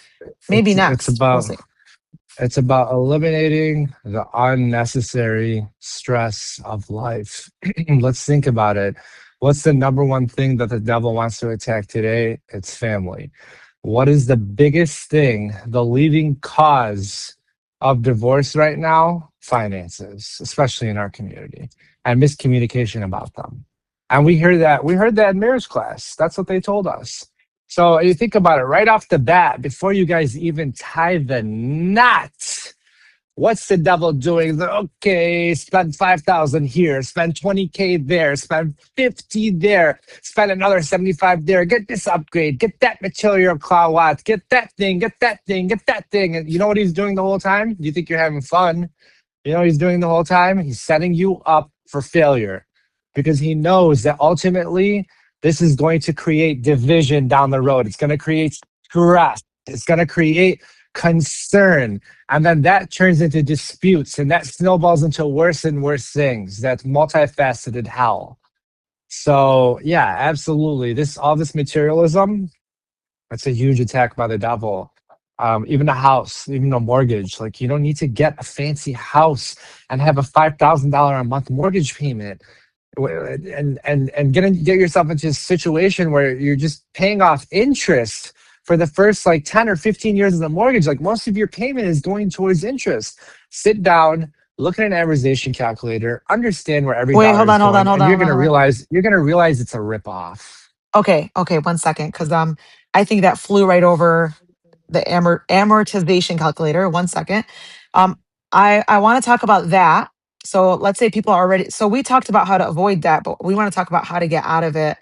maybe it's next. We'll about see. it's about eliminating the unnecessary stress of life. Let's think about it. What's the number one thing that the devil wants to attack today? It's family. What is the biggest thing, the leading cause of divorce right now? Finances, especially in our community, and miscommunication about them. And we heard that in marriage class. That's what they told us. So you think about it right off the bat, before you guys even tie the knot. What's the devil doing? Okay, spend 5,000 here, spend 20K there, spend 50 there, spend another 75 there, get this upgrade, get that material cloud, get that thing, get that thing, get that thing. And you know what he's doing the whole time? You think you're having fun. You know what he's doing the whole time? He's setting you up for failure because he knows that ultimately this is going to create division down the road. It's going to create stress. It's going to create concern. And then that turns into disputes and that snowballs into worse and worse things. That's multifaceted hell. So yeah, absolutely. All this materialism, that's a huge attack by the devil. Even a house, even a mortgage. Like you don't need to get a fancy house and have a $5,000 a month mortgage payment, and get yourself into a situation where you're just paying off interest for the first like 10 or 15 years of the mortgage. Like most of your payment is going towards interest. Sit down, look at an amortization calculator, understand where every Wait, dollar hold is on, hold on, going, hold and on, hold on, hold on. you're gonna realize it's a ripoff. Okay, okay, 1 second, because I think that flew right over the amortization calculator. 1 second. Um, I want to talk about that. So let's say people are already. So we talked about how to avoid that, but we want to talk about how to get out of it.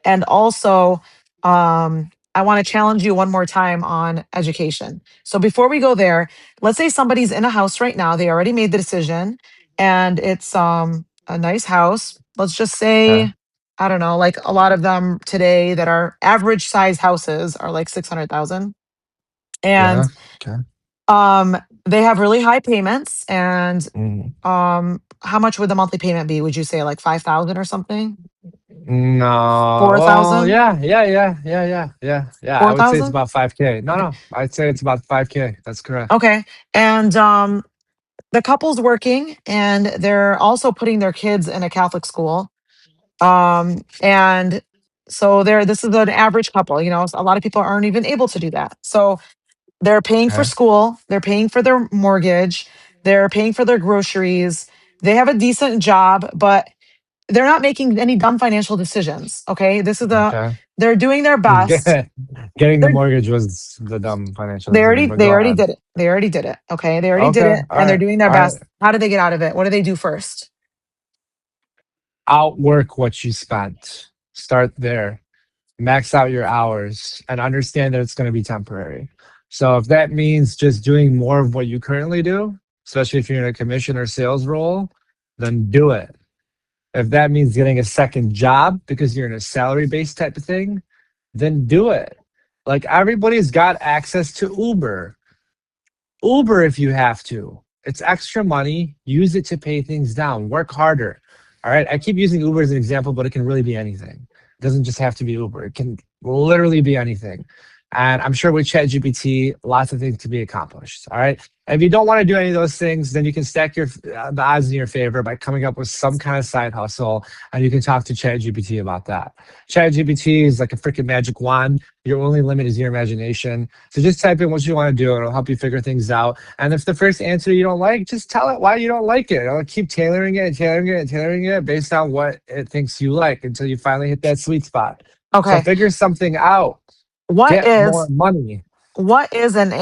And also, I want to challenge you one more time on education. So before we go there, let's say somebody's in a house right now. They already made the decision, and it's a nice house. Let's just Okay. say, I don't know, like a lot of them today that are average size houses are like 600,000. Yeah. And Okay. um they have really high payments. And Mm. how much would the monthly payment be? Would you say like 5,000 or something? No. Well, 4,000? yeah. I would say it's 4,000? about 5K. No, Okay. no. I'd say it's about 5K. That's correct. Okay. And the couple's working, and they're also putting their kids in a Catholic school. And so this is an average couple, a lot of people aren't even able to do that. So they're paying for Okay. school, they're paying for their mortgage, they're paying for their groceries. They have a decent job, but they're not making any dumb financial decisions. Okay. Okay. They're doing their best. Get- Getting the They're, mortgage was the dumb financial they decision, already, but they go already ahead. did it. They already did it. Okay. They already did Okay. it, All and they're right. doing their All right. best. How do they get out of it? What do they do first? Outwork what you spent. Start there. Max out your hours and understand that it's going to be temporary. So if that means just doing more of what you currently do, especially if you're in a commission or sales role, then do it. If that means getting a second job because you're in a salary based type of thing, then do it. Like everybody's got access to Uber. Uber if you have to. It's extra money. Use it to pay things down. Work harder. All right. I keep using Uber as an example, but it can really be anything. It doesn't just have to be Uber. It can literally be anything. And I'm sure with ChatGPT, lots of things to be accomplished. All right. And if you don't want to do any of those things, then you can stack the odds in your favor by coming up with some kind of side hustle, and you can talk to ChatGPT about that. ChatGPT is like a freaking magic wand. Your only limit is your imagination. So just type in what you want to do, and it'll help you figure things out. And if the first answer you don't like, just tell it why you don't like it. It'll keep tailoring it and tailoring it and tailoring it based on what it thinks you like until you finally hit that sweet spot. So Okay. figure something out. What Get more is money. what is an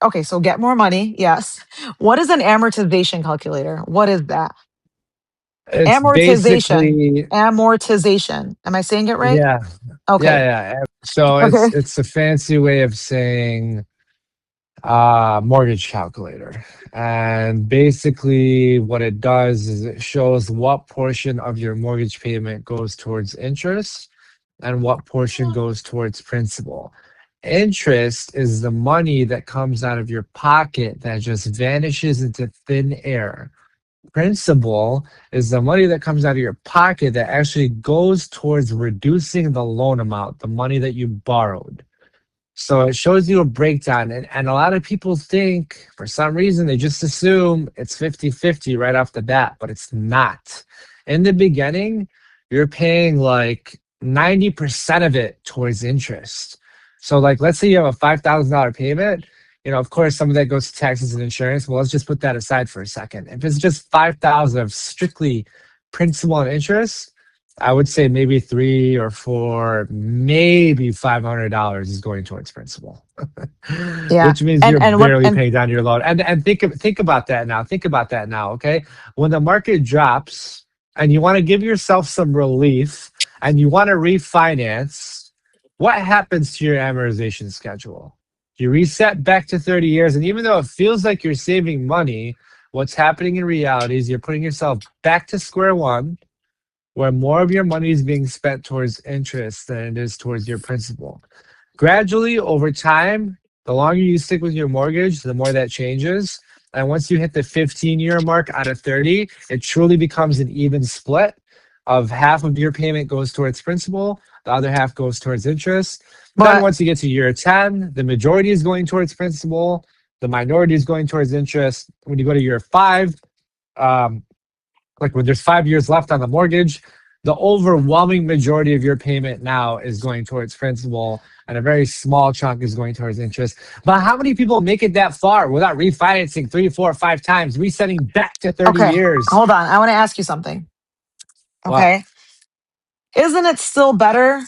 okay, so get more money, yes. What is an amortization calculator? What is that? It's Amortization. basically, Amortization. Am I saying it right? yeah, Okay. yeah. So Okay. it's a fancy way of saying mortgage calculator. And basically what it does is it shows what portion of your mortgage payment goes towards interest and what portion goes towards principal. Interest is the money that comes out of your pocket that just vanishes into thin air. Principal is the money that comes out of your pocket that actually goes towards reducing the loan amount, the money that you borrowed. So it shows you a breakdown. And a lot of people think, for some reason, they just assume it's 50-50 right off the bat, but it's not. In the beginning, you're paying like 90% of it towards interest. So, like, let's say you have a $5,000 payment. Of course, some of that goes to taxes and insurance. Well, let's just put that aside for a second. If it's just 5,000 of strictly principal and interest, I would say maybe three or four, maybe $500 is going towards principal, Yeah. which means And you're what barely and paying down your loan. And think about that now. Think about that now. Okay, when the market drops and you want to give yourself some relief and you want to refinance, what happens to your amortization schedule? You reset back to 30 years, and even though it feels like you're saving money, what's happening in reality is you're putting yourself back to square one where more of your money is being spent towards interest than it is towards your principal. Gradually, over time, the longer you stick with your mortgage, the more that changes. And once you hit the 15-year mark out of 30, it truly becomes an even split of half of your payment goes towards principal, the other half goes towards interest. Then but once you get to year 10, the majority is going towards principal, the minority is going towards interest. When you go to year 5, um, like when there's 5 years left on the mortgage, the overwhelming majority of your payment now is going towards principal and a very small chunk is going towards interest. But how many people make it that far without refinancing 3, 4, 5 times, resetting back to 30 okay, years? hold on. I want to ask you something. What? Okay. Isn't it still better?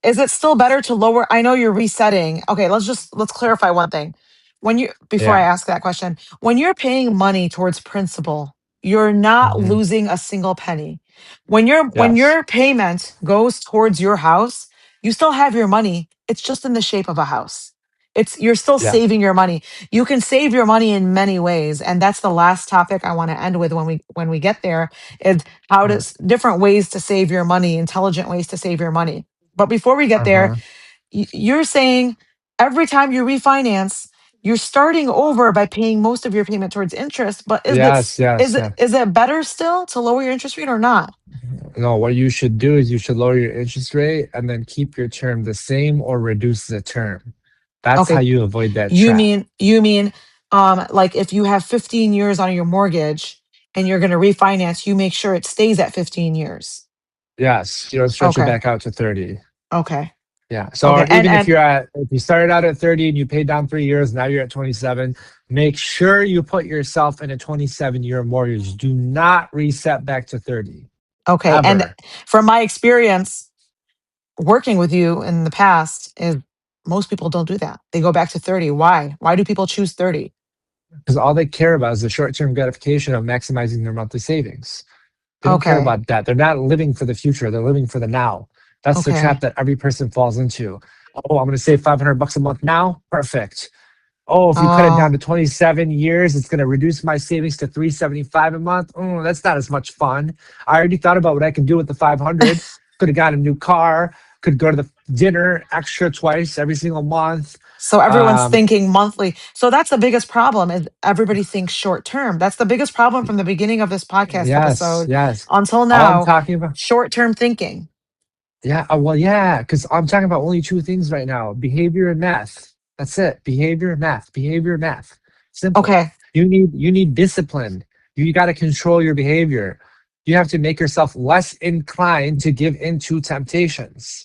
Is it still better to lower? I know you're resetting. Okay, let's clarify one thing. When you Before I Yeah. ask that question, when you're paying money towards principal, you're not Hmm. losing a single penny. When Yes. your payment goes towards your house, you still have your money. It's just in the shape of a house. It's You're still Yeah. saving your money. You can save your money in many ways, and that's the last topic I want to end with when we get there is Uh different ways to save your money, intelligent ways to save your money. But before we get there, huh. you're saying every time you refinance, you're starting over by paying most of your payment towards interest. But Yes. Yes. Yeah. is it better still to lower your interest rate or not? No, what you should do is you should lower your interest rate and then keep your term the same or reduce the term. That's how Okay, you avoid that you trap. mean you mean like if you have 15 years on your mortgage and you're going to refinance, you make sure it stays at 15 years. Yes. You don't stretch it Okay, back out to 30. okay, Yeah. So okay, or even if you started out at 30 and you paid down 3 years, now you're at 27, make sure you put yourself in a 27-year mortgage. Do not reset back to 30 okay, and ever. from my experience working with you in the past is most people don't do that. They go back to 30. Why? Why do people choose 30? Because all they care about is the short-term gratification of maximizing their monthly savings. They don't care Okay. about that. They're not living for the future. They're living for the now. That's the trap Okay. that every person falls into. Oh, I'm going to save $500 a month now. Perfect. Oh, if you cut it down Oh, to 27 years, it's going to reduce my savings to 375 a month. Oh, that's not as much fun. I already thought about what I can do with the 500. Could have got a new car. Could go to the dinner extra twice every single month. so everyone's Um, thinking monthly. So that's the biggest problem is everybody thinks short term. That's the biggest problem from the beginning of this podcast yes, episode yes. until All I'm now, talking about, short term thinking. yeah, well, yeah, because I'm talking about only two things right now: behavior and math. That's it. Behavior and math. Behavior and math. Simple. Okay. You need discipline. You got to control your behavior. You have to make yourself less inclined to give into temptations.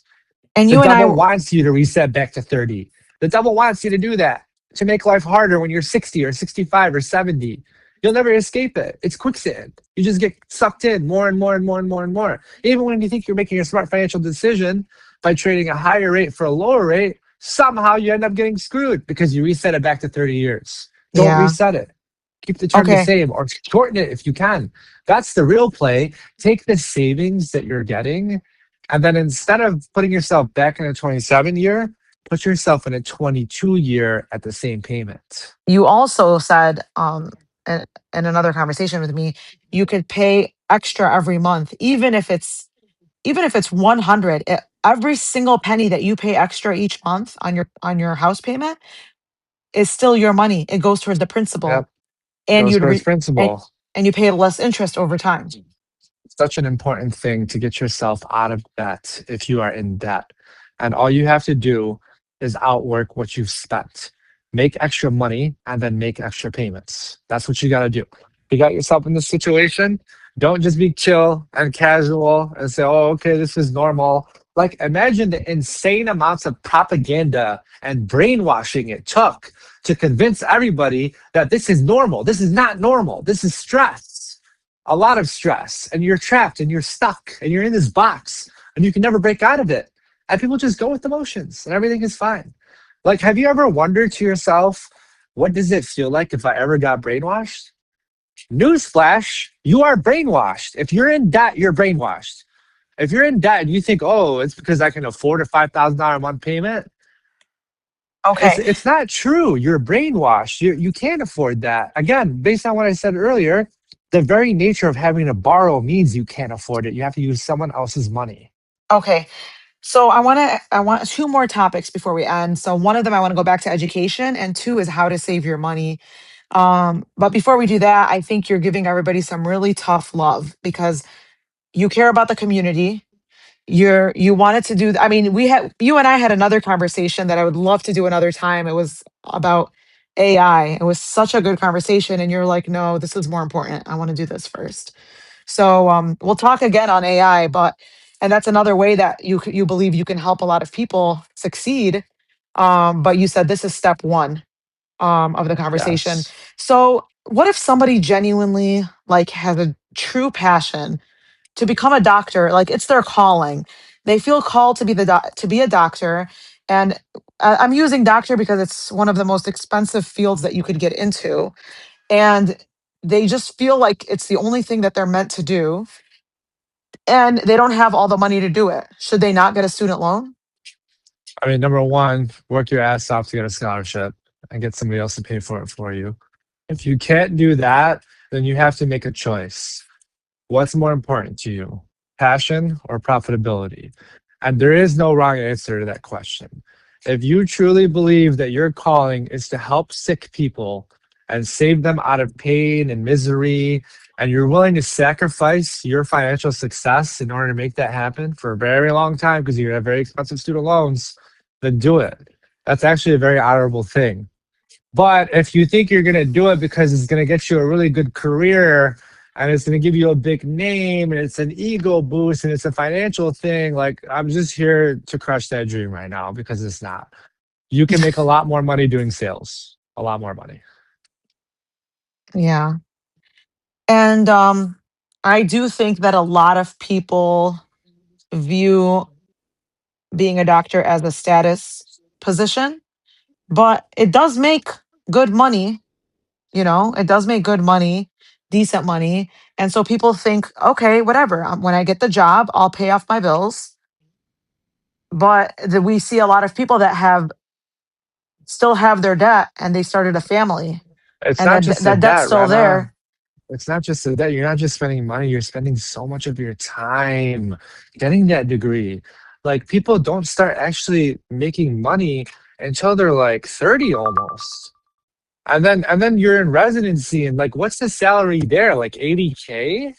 And The you and I, devil wants you to reset back to 30. The devil wants you to do that, to make life harder when you're 60 or 65 or 70. You'll never escape it. It's quicksand. You just get sucked in more and more and more and more and more. Even when you think you're making a smart financial decision by trading a higher rate for a lower rate, somehow you end up getting screwed because you reset it back to 30 years. Don't Yeah. reset it. Keep the term the Okay. same or shorten it if you can. That's the real play. Take the savings that you're getting, and then instead of putting yourself back in a 27 year, put yourself in a 22 year at the same payment. You also said in, in another conversation with me, you could pay extra every month, even if it's 100, every single penny that you pay extra each month on your house payment is still your money. It goes towards the principal Yep. and Goes you'd towards and, principal. and you pay less interest over time. Such an important thing to get yourself out of debt if you are in debt. And all you have to do is outwork what you've spent. Make extra money and then make extra payments. That's what you got to do. You got yourself in this situation. Don't just be chill and casual and say, oh, okay, this is normal. Like, imagine the insane amounts of propaganda and brainwashing it took to convince everybody that this is normal. This is not normal. This is stress, a lot of stress, and you're trapped and you're stuck and you're in this box and you can never break out of it. And people just go with the motions and everything is fine. Like, have you ever wondered to yourself, what does it feel like if I ever got brainwashed? Newsflash, you are brainwashed. If you're in debt, you're brainwashed. If you're in debt and you think, oh, it's because I can afford a $5,000 a month payment, Okay. it's not true. You're brainwashed. You can't afford that. Again, based on what I said earlier, the very nature of having to borrow means you can't afford it. You have to use someone else's money. Okay. So I want two more topics before we end. So one of them I want to go back to education and two is how to save your money. But before we do that, I think you're giving everybody some really tough love because you care about the community. You wanted to do, I mean, you and I had another conversation that I would love to do another time. It was about AI. It was such a good conversation and you're like, no, this is more important. I want to do this first. So we'll talk again on AI, but and that's another way that you believe you can help a lot of people succeed. But you said this is step one of the conversation. Yes. So what if somebody genuinely like has a true passion to become a doctor? Like it's their calling. They feel called to be to be a doctor, and I'm using doctor because it's one of the most expensive fields that you could get into, and they just feel like it's the only thing that they're meant to do and they don't have all the money to do it. Should they not get a student loan? I mean, number one, work your ass off to get a scholarship and get somebody else to pay for it for you. If you can't do that, then you have to make a choice. What's more important to you, passion or profitability? And there is no wrong answer to that question. If you truly believe that your calling is to help sick people and save them out of pain and misery, and you're willing to sacrifice your financial success in order to make that happen for a very long time because you have very expensive student loans, then do it. That's actually a very honorable thing. But if you think you're going to do it because it's going to get you a really good career and it's going to give you a big name and it's an ego boost and it's a financial thing, like I'm just here to crush that dream right now because it's not. You can make a lot more money doing sales, a lot more money. Yeah. And I do think that a lot of people view being a doctor as a status position, but it does make good money, it does make good money, decent money. And so people think, okay, whatever, when I get the job, I'll pay off my bills. But we see a lot of people that have still have their debt and they started a family It's and not just the that debt's debt, still Rena. there. It's not just the debt. You're not just spending money, you're spending so much of your time getting that degree. Like people don't start actually making money until they're like 30 almost. And then you're in residency and like what's the salary there? Like 80K?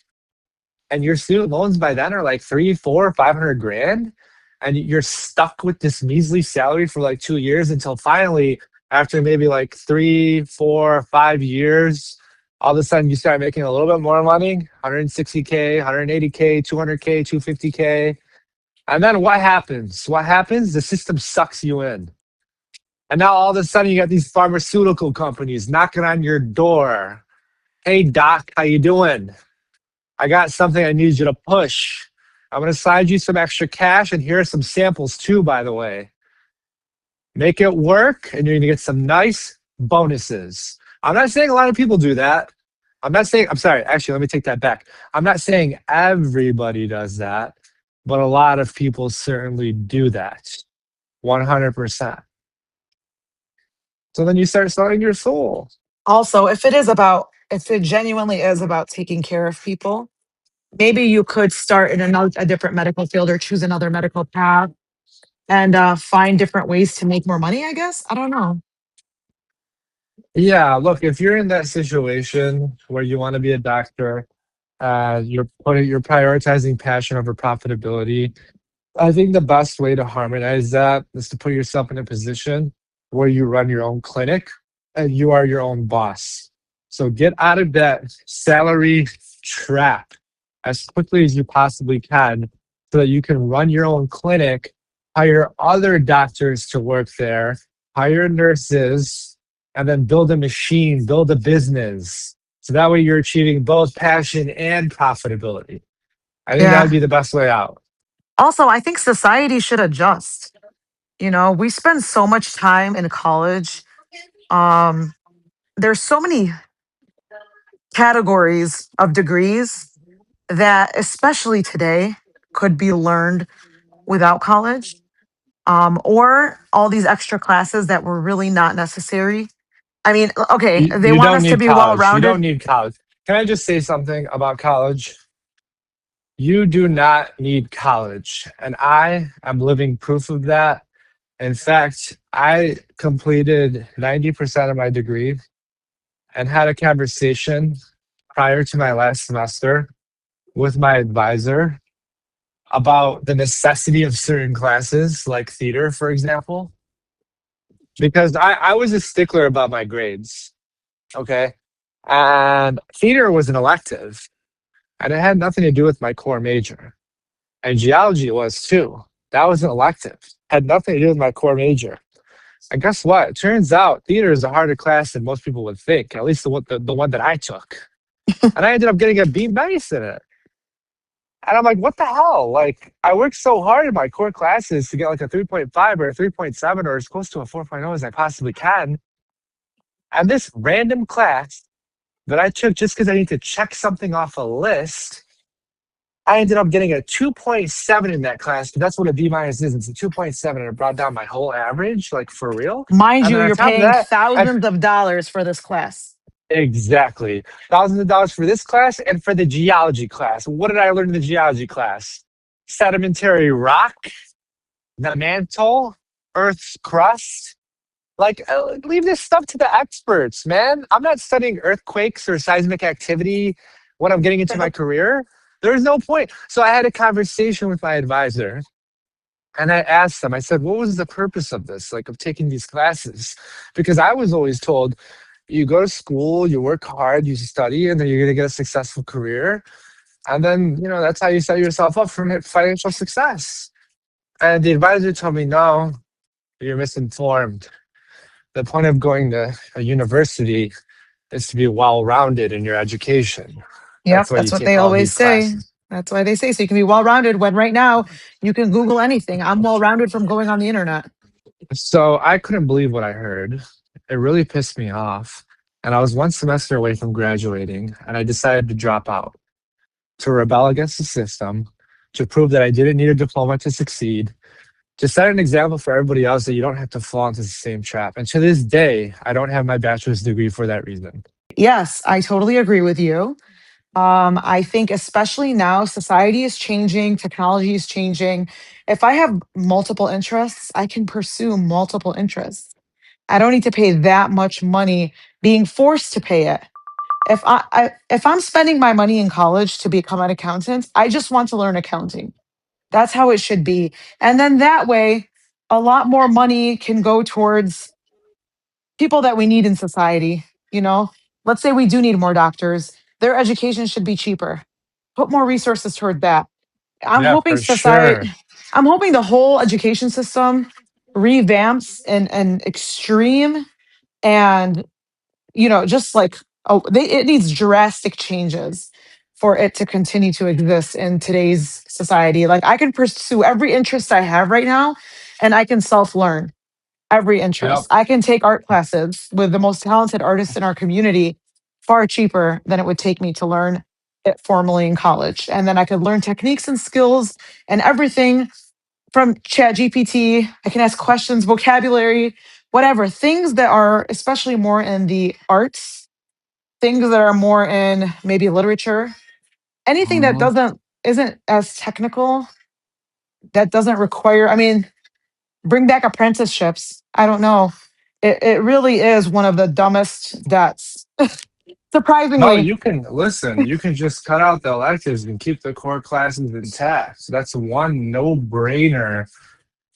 And your student loans by then are like three, four, 500 grand. And you're stuck with this measly salary for like 2 years until finally, after maybe like 3, 4, 5 years, all of a sudden you start making a little bit more money, 160K, 180K, 200K, 250K. And then what happens? What happens? The system sucks you in. And now all of a sudden you got these pharmaceutical companies knocking on your door. Hey doc, how you doing? I got something I need you to push. I'm gonna slide you some extra cash, and here are some samples too, by the way. Make it work, and you're going to get some nice bonuses. I'm not saying a lot of people do that. I'm not saying, I'm sorry, actually, let me take that back. I'm not saying everybody does that, but a lot of people certainly do that. 100%. So then you start selling your soul. Also, if it genuinely is about taking care of people, maybe you could start in a different medical field or choose another medical path and find different ways to make more money, I guess. I don't know. Yeah, look, if you're in that situation where you want to be a doctor, you're prioritizing passion over profitability. I think the best way to harmonize that is to put yourself in a position where you run your own clinic and you are your own boss. So get out of that salary trap as quickly as you possibly can so that you can run your own clinic, hire other doctors to work there, hire nurses, and then build a machine, build a business. So that way you're achieving both passion and profitability. I think that would Yeah. be the best way out. Also, I think society should adjust. You know, we spend so much time in college. Um, there's so many categories of degrees that, especially today, could be learned without college, or all these extra classes that were really not necessary. I mean, okay, they You want don't us to need be well college. You don't rounded. need college. Can I just say something about college? You do not need college. And I am living proof of that. In fact, I completed 90% of my degree and had a conversation prior to my last semester with my advisor about the necessity of certain classes, like theater, for example, because I was a stickler about my grades. Okay. And theater was an elective, and it had nothing to do with my core major. And geology was too. That was an elective, had nothing to do with my core major. And guess what? It turns out theater is a harder class than most people would think, at least the one that I took. And I ended up getting a B minus in it. And I'm like, what the hell? Like, I worked so hard in my core classes to get like a 3.5 or a 3.7 or as close to a 4.0 as I possibly can. And this random class that I took just because I need to check something off a list, I ended up getting a 2.7 in that class. That's what a B minus is. It's a 2.7, and it brought down my whole average, like for real. Mind And you, then on you're top of paying that, I thousands of dollars for this class. exactly thousands of dollars for this class and for the geology class. What did I learn in the geology class? Sedimentary rock, the mantle, Earth's crust. Like, leave this stuff to the experts, man. I'm not studying earthquakes or seismic activity when I'm getting into my career. There's no point. So I had a conversation with my advisor and I asked them, I said, what was the purpose of this, like of taking these classes? Because I was always told, you go to school, you work hard, you study, and then you're going to get a successful career. And then, that's how you set yourself up for financial success. And the advisor told me, no, you're misinformed. The point of going to a university is to be well rounded in your education. Yep, That's why you that's what take they all always these say. classes. That's why they say so you can be well rounded. When right now you can Google anything. I'm well rounded from going on the internet. So I couldn't believe what I heard. It really pissed me off. And I was one semester away from graduating, and I decided to drop out to rebel against the system, to prove that I didn't need a diploma to succeed, to set an example for everybody else that you don't have to fall into the same trap. And to this day, I don't have my bachelor's degree for that reason. Yes, I totally agree with you. I think especially now, society is changing, technology is changing. If I have multiple interests, I can pursue multiple interests. I don't need to pay that much money being forced to pay it. If I'm spending my money in college to become an accountant, I just want to learn accounting. That's how it should be. And then that way, a lot more money can go towards people that we need in society. You know, let's say we do need more doctors, their education should be cheaper. Put more resources toward that. I'm Yeah, hoping for society, sure. I'm hoping the whole education system revamps in an extreme and, just like, oh, it needs drastic changes for it to continue to exist in today's society. Like I can pursue every interest I have right now and I can self learn. every Yep. interest. I can take art classes with the most talented artists in our community far cheaper than it would take me to learn it formally in college. And then I could learn techniques and skills and everything from Chat GPT. I can ask questions, vocabulary, whatever, things that are especially more in the arts, things that are more in maybe literature, anything that Mhm. doesn't isn't as technical, that doesn't require, I mean, bring back apprenticeships. I don't know. It really is one of the dumbest debts. No, Surprisingly. you can listen. You can just cut out the electives and keep the core classes intact. So that's one no-brainer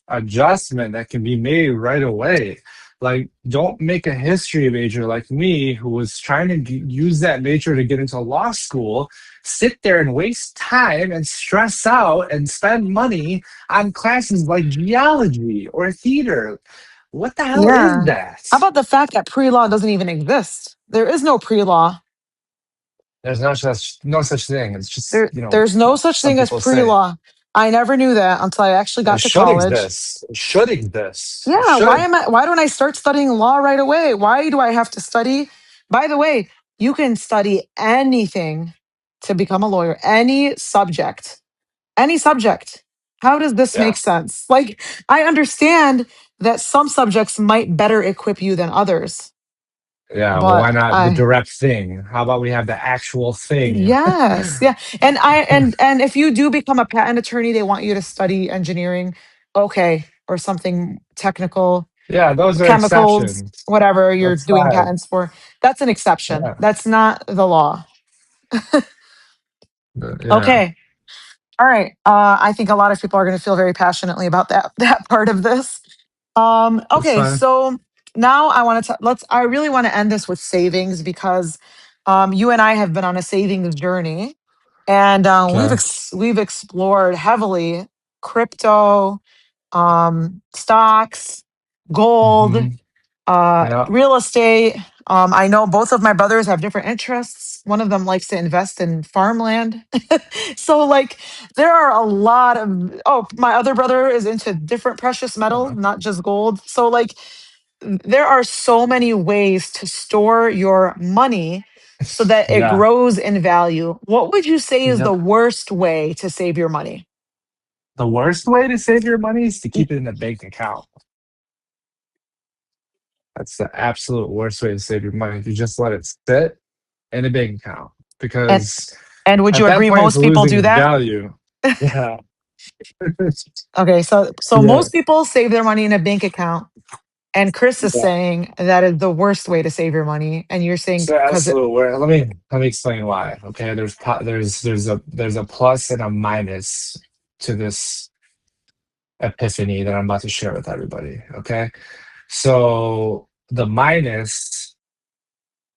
adjustment that can be made right away. Like, don't make a history major like me, who was trying to use that major to get into law school, sit there and waste time and stress out and spend money on classes like geology or theater. What the hell is Yeah. that? How about the fact that pre-law doesn't even exist? There is no pre-law. There's no such thing. It's just, There's no what such some thing as people say. pre-law. I never knew that until I actually It got to should college. exist. It should exist. It Yeah, should. why don't I start studying law right away? Why do I have to study? By the way, you can study anything to become a lawyer, any subject. Any subject. How does this Yeah. make sense? Like, I understand that some subjects might better equip you than others, Yeah. Well, why but not the I direct thing? How about we have the actual thing? yes, yeah. And if you do become a patent attorney, they want you to study engineering, okay, or something technical, Yeah, those are chemicals, exceptions. whatever you're That's doing fine. patents for. That's an exception. Yeah. That's not the law. Yeah. Okay. All right. I think a lot of people are going to feel very passionately about that part of this. That's Okay, fine. so now I want to let's. I really want to end this with savings because you and I have been on a savings journey, and Okay. we've explored heavily crypto, stocks, gold, Hmm. Yeah. real estate. I know both of my brothers have different interests. One of them likes to invest in farmland. So, like, there are a lot of, oh, my other brother is into different precious metals, Uh, not just gold. So, like, there are so many ways to store your money so that it yeah. grows in value. What would you say is the Yep. worst way to save your money? The worst way to save your money is to Y- keep it in a bank account. That's the absolute worst way to save your money. If you just let it sit in a bank account, And because and would at you that agree point it's most people do losing that? value. Yeah. Okay, so Yeah. most people save their money in a bank account, and Chris is Yeah. saying that is the worst way to save your money, and you're saying So because it, absolute. Let me explain why. Okay, there's a plus and a minus to this epiphany that I'm about to share with everybody. Okay, so the minus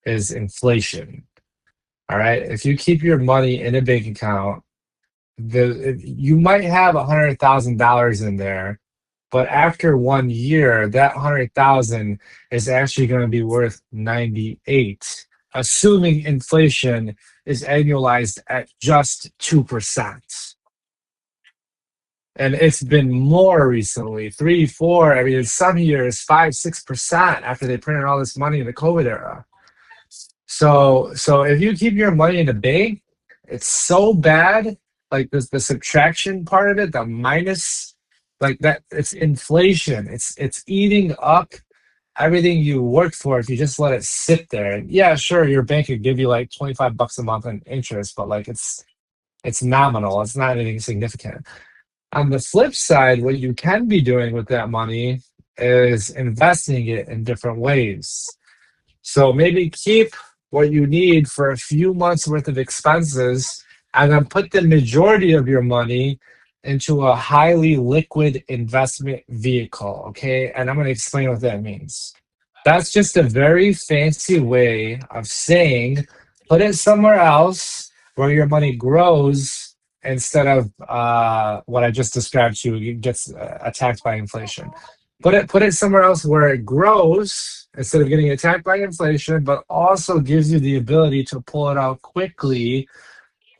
is inflation. All right, if you keep your money in a bank account, you might have $100,000 in there, but after 1 year, that 100,000 is actually going to be worth 98, assuming inflation is annualized at just 2%. And it's been more recently, three, four, I mean, in some years, 5, 6% after they printed all this money in the COVID era. So if you keep your money in the bank, it's so bad. Like the subtraction part of it, the minus, like that, it's inflation. It's eating up everything you worked for if you just let it sit there. And yeah, sure, your bank could give you like $25 a month in interest, but like it's nominal. It's not anything significant. On the flip side, what you can be doing with that money is investing it in different ways. So maybe keep what you need for a few months worth of expenses and then put the majority of your money into a highly liquid investment vehicle. Okay. And I'm going to explain what that means. That's just a very fancy way of saying put it somewhere else where your money grows instead of what I just described to you gets attacked by inflation. Put it somewhere else where it grows instead of getting attacked by inflation, but also gives you the ability to pull it out quickly,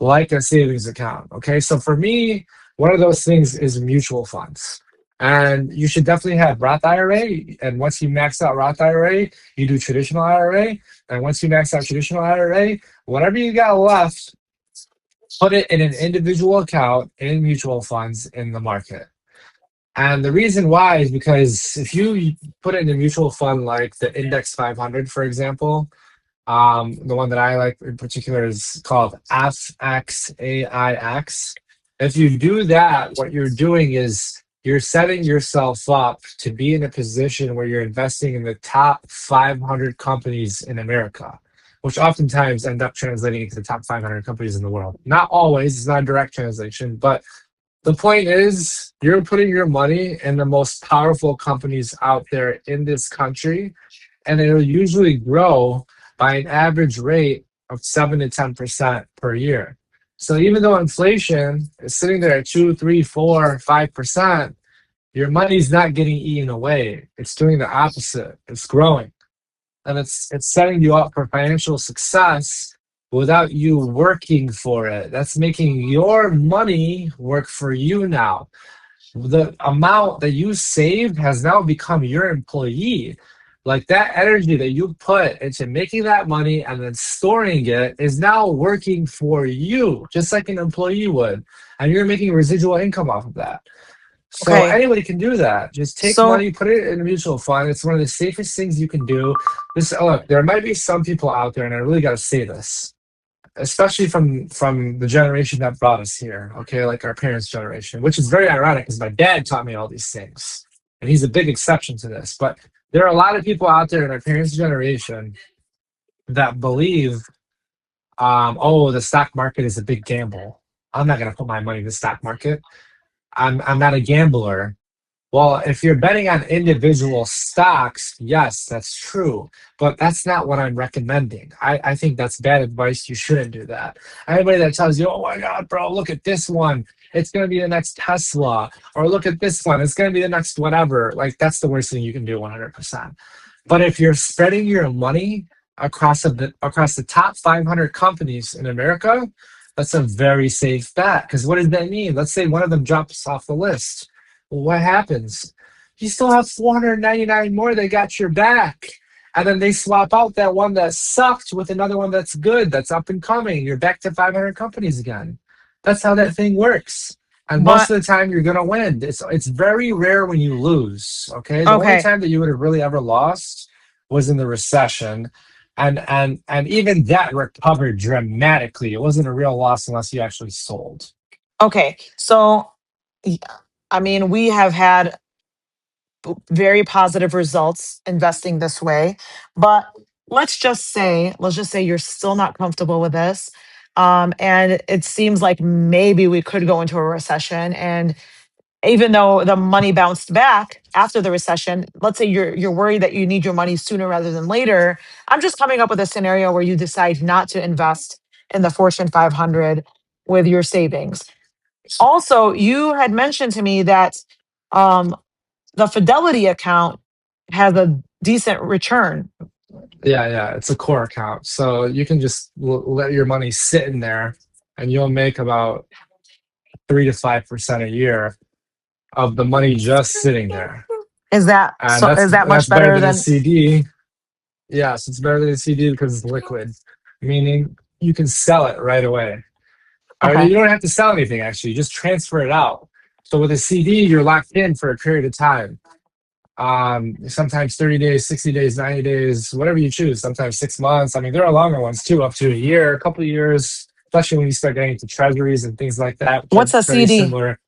like a savings account. Okay, so for me, one of those things is mutual funds. And you should definitely have Roth IRA. And once you max out Roth IRA, you do traditional IRA. And once you max out traditional IRA, whatever you got left, put it in an individual account in mutual funds in the market. And the reason why is because if you put it in a mutual fund like the Index 500, for example, the one that I like in particular is called FXAIX. If you do that, what you're doing is you're setting yourself up to be in a position where you're investing in the top 500 companies in America, which oftentimes end up translating into the top 500 companies in the world. Not always, it's not a direct translation, but the point is you're putting your money in the most powerful companies out there in this country, and it'll usually grow by an average rate of 7 to 10% per year. So even though inflation is sitting there at 2, 3, 4, 5%, your money's not getting eaten away. It's doing the opposite. It's growing. And it's setting you up for financial success without you working for it. That's making your money work for you now. The amount that you save has now become your employee. Like that energy that you put into making that money and then storing it is now working for you, just like an employee would. And you're making residual income off of that. So Okay. anybody can do that. Just take So money, put it in a mutual fund. It's one of the safest things you can do. This look, there might be some people out there, and I really got to say this, especially from the generation that brought us here. Okay, like our parents' generation, which is very ironic because my dad taught me all these things, and he's a big exception to this. But there are a lot of people out there in our parents' generation that believe, oh, the stock market is a big gamble. I'm not going to put my money in the stock market. I'm not a gambler. Well, if you're betting on individual stocks, yes, that's true. But that's not what I'm recommending. I think that's bad advice. You shouldn't do that. Anybody that tells you, oh my God, bro, look at this one. It's going to be the next Tesla. Or look at this one. It's going to be the next whatever. Like, that's the worst thing you can do 100%. But if you're spreading your money across the top 500 companies in America, that's a very safe bet. Because what does that mean? Let's say one of them drops off the list. Well, what happens? You still have 499 more that got your back. And then they swap out that one that sucked with another one that's good, that's up and coming. You're back to 500 companies again. That's how that thing works. And most but of the time, you're going to win. It's very rare when you lose. Okay. The only okay. time that you would have really ever lost was in the recession. And even that recovered dramatically. It wasn't a real loss unless you actually sold. Okay. So y- I mean, we have had very positive results investing this way, but let's just say you're still not comfortable with this. And it seems like maybe we could go into a recession, and even though the money bounced back after the recession, let's say you're worried that you need your money sooner rather than later. I'm just coming up with a scenario where you decide not to invest in the Fortune 500 with your savings. Also, you had mentioned to me that um, the Fidelity account has a decent return. Yeah, yeah, it's a core account. So you can just let your money sit in there and you'll make about 3 to 5% a year of the money just sitting there. Is that And so? Is that much that's better better than a than? CD. Yes, it's better than a CD because it's liquid, meaning you can sell it right away. Or Okay, you don't have to sell anything actually, you just transfer it out. So with a CD, you're locked in for a period of time. Sometimes 30 days, 60 days, 90 days, whatever you choose, sometimes 6 months. I mean, there are longer ones too, up to a year, a couple of years, especially when you start getting into treasuries and things like that, which are what's a very CD? similar.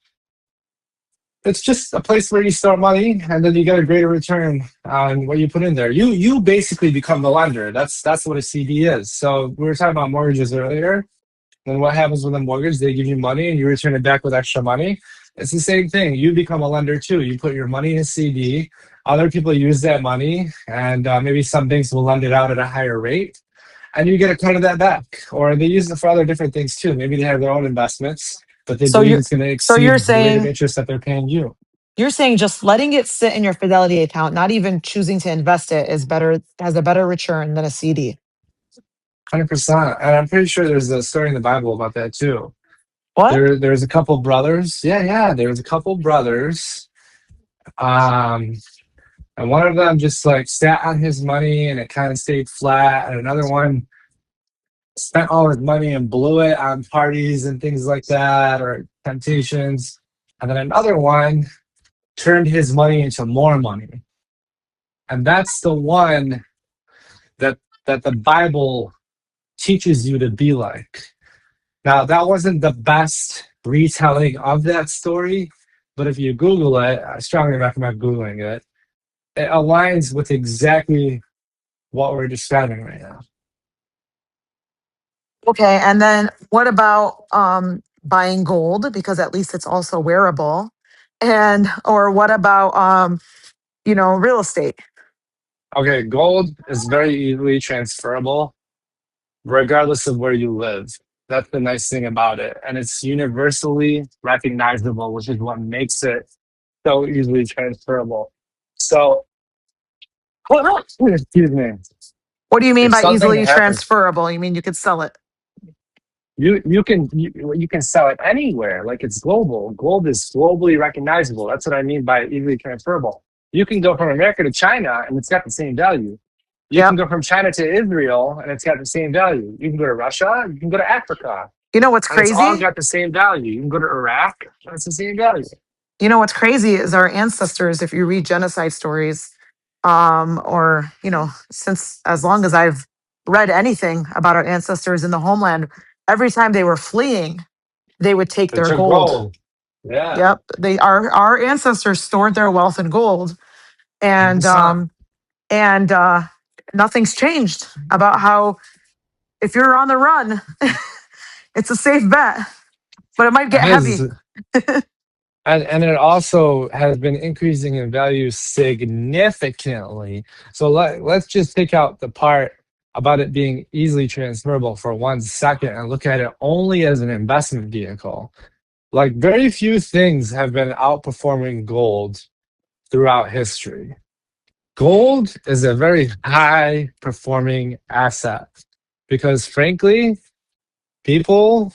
It's just a place where you store money and then you get a greater return on what you put in there. You basically become the lender. That's what a CD is. So we were talking about mortgages earlier. Then what happens with a mortgage? They give you money and you return it back with extra money. It's the same thing. You become a lender too. You put your money in a CD. Other people use that money, and maybe some banks will lend it out at a higher rate, and you get a cut of that back. Or they use it for other different things too. Maybe they have their own investments, but they So believe you're it's going to so you're exceed the rate of saying interest that they're paying you. you're saying just letting it sit in your Fidelity account, not even choosing to invest it, is better, has a better return than a CD. 100%. And I'm pretty sure there's a story in the Bible about that too. What? There's a couple brothers. Yeah, yeah. There's a couple brothers Um, and one of them just like sat on his money and it kind of stayed flat, and another one spent all his money and blew it on parties and things like that or temptations. And then another one turned his money into more money. And that's the one that the Bible teaches you to be like. Now, that wasn't the best retelling of that story, but if you Google it, I strongly recommend Googling it. It aligns with exactly what we're describing right now. Okay, and then what about buying gold because at least it's also wearable, and or what about real estate? Okay, gold is very easily transferable regardless of where you live. That's the nice thing about it. And it's universally recognizable, which is what makes it so easily transferable. So, excuse me, What do you mean if by something easily happens, transferable? You mean you could sell it? you can sell it anywhere. Like it's global. Gold is globally recognizable. That's what I mean by easily transferable. You can go from America to China and it's got the same value. You can Yep. go from China to Israel and it's got the same value. You can go to Russia, you can go to Africa, You know what's and it's all crazy? got the same value. You can go to Iraq, and it's the same value. You know what's crazy is our ancestors, if you read genocide stories, or since as long as I've read anything about our ancestors in the homeland, every time they were fleeing, they would take They their took gold. gold. Yeah. Yep. Our ancestors stored their wealth in gold, and 100%. nothing's changed about how if you're on the run, it's a safe bet, but it might It get is. heavy. And it also has been increasing in value significantly. So let's just take out the part about it being easily transferable for 1 second and look at it only as an investment vehicle. Like very few things have been outperforming gold throughout history. Gold is a very high performing asset because frankly, people,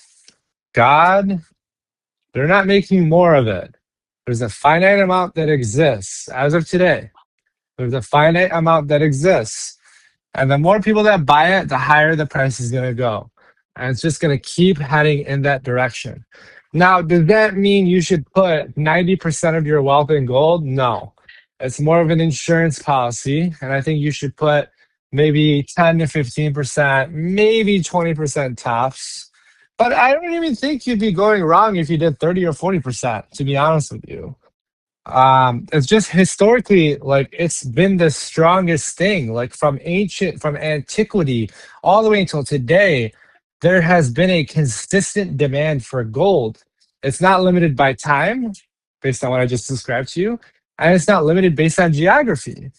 God, they're not making more of it. There's a finite amount that exists as of today. There's a finite amount that exists. And the more people that buy it, the higher the price is going to go. And it's just going to keep heading in that direction. Now, does that mean you should put 90% of your wealth in gold? No. It's more of an insurance policy. And I think you should put maybe 10 to 15%, maybe 20% tops. But I don't even think you'd be going wrong if you did 30 or 40%, to be honest with you. It's just historically like it's been the strongest thing, like from antiquity all the way until today. There has been a consistent demand for gold. It's not limited by time based on what I just described to you, and it's not limited based on geography.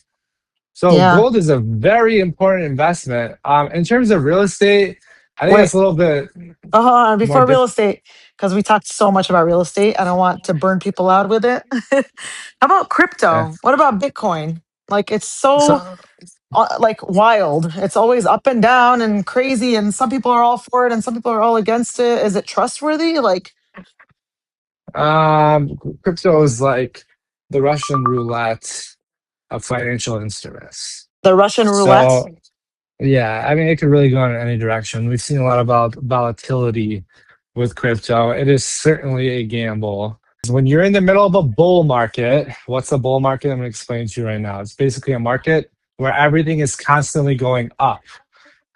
So Yeah. gold is a very important investment. In terms of real estate, I think Wait. it's a little bit Hold on. more Before real estate, because we talked so much about real estate, I don't want to burn people out with it. How about crypto? What about Bitcoin? Like it's so so like wild. It's always up and down and crazy, and some people are all for it and some people are all against it. Is it trustworthy? Like crypto is like the Russian roulette of financial instruments. the Russian roulette? So yeah, I mean it could really go in any direction. We've seen a lot about volatility with crypto. It is certainly a gamble. When you're in the middle of a bull market, what's a bull market? I'm going to explain to you right now. It's basically a market where everything is constantly going up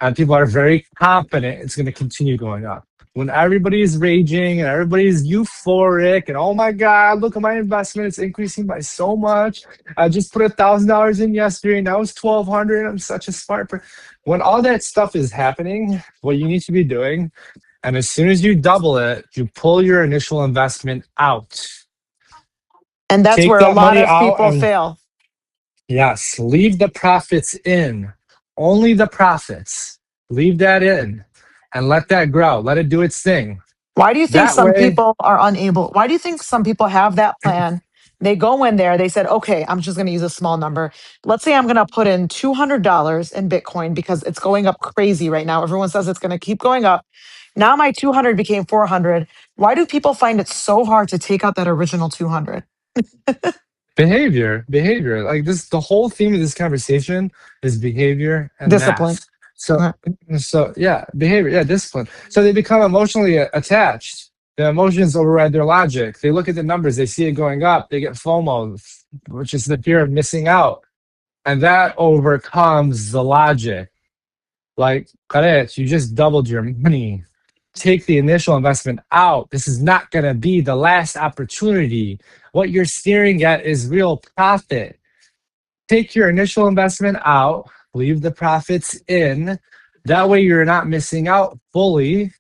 and people are very confident it's going to continue going up. When everybody's raging and everybody's euphoric and oh my god, look at my investment, it's increasing by so much. I just put $1,000 in yesterday, now it's 1,200. I'm such a smart person. When all that stuff is happening, what you need to be doing, and as soon as you double it, you pull your initial investment out. And that's Take where a that lot money of out people and fail. yes, leave the profits in. Only the profits. Leave that in and let that grow. Let it do its thing. Why do you think That some way, people are unable? Why do you think some people have that plan? They go in there, they said, okay, I'm just going to use a small number. Let's say I'm going to put in $200 in Bitcoin because it's going up crazy right now. Everyone says it's going to keep going up. Now my 200 became 400. Why do people find it so hard to take out that original 200? Behavior. Like this, the whole theme of this conversation is behavior and Discipline. math. So, Uh, yeah, behavior, yeah, discipline. So they become emotionally attached. The emotions override their logic. They look at the numbers, they see it going up, they get FOMO, which is the fear of missing out, and that overcomes the logic. Like, Karet, you just doubled your money. Take the initial investment out. This is not going to be the last opportunity. What you're staring at is real profit. Take your initial investment out, leave the profits in. That way, you're not missing out fully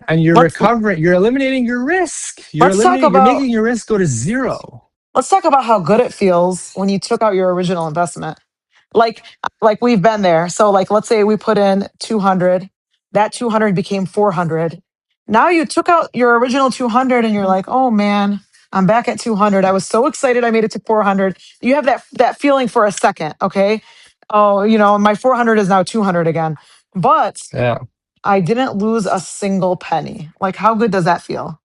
and you're let's recovering. You're eliminating your risk. let's talk You're about making your risk go to zero. let's talk about how good it feels when you took out your original investment. like like we've been there. So like let's say we put in 200, that 200 became 400. Now you took out your original 200 and you're like, "Oh man, I'm back at 200. I was so excited I made it to 400." You have that feeling for a second, okay? Oh, my 400 is now 200 again. But Yeah. I didn't lose a single penny. Like how good does that feel?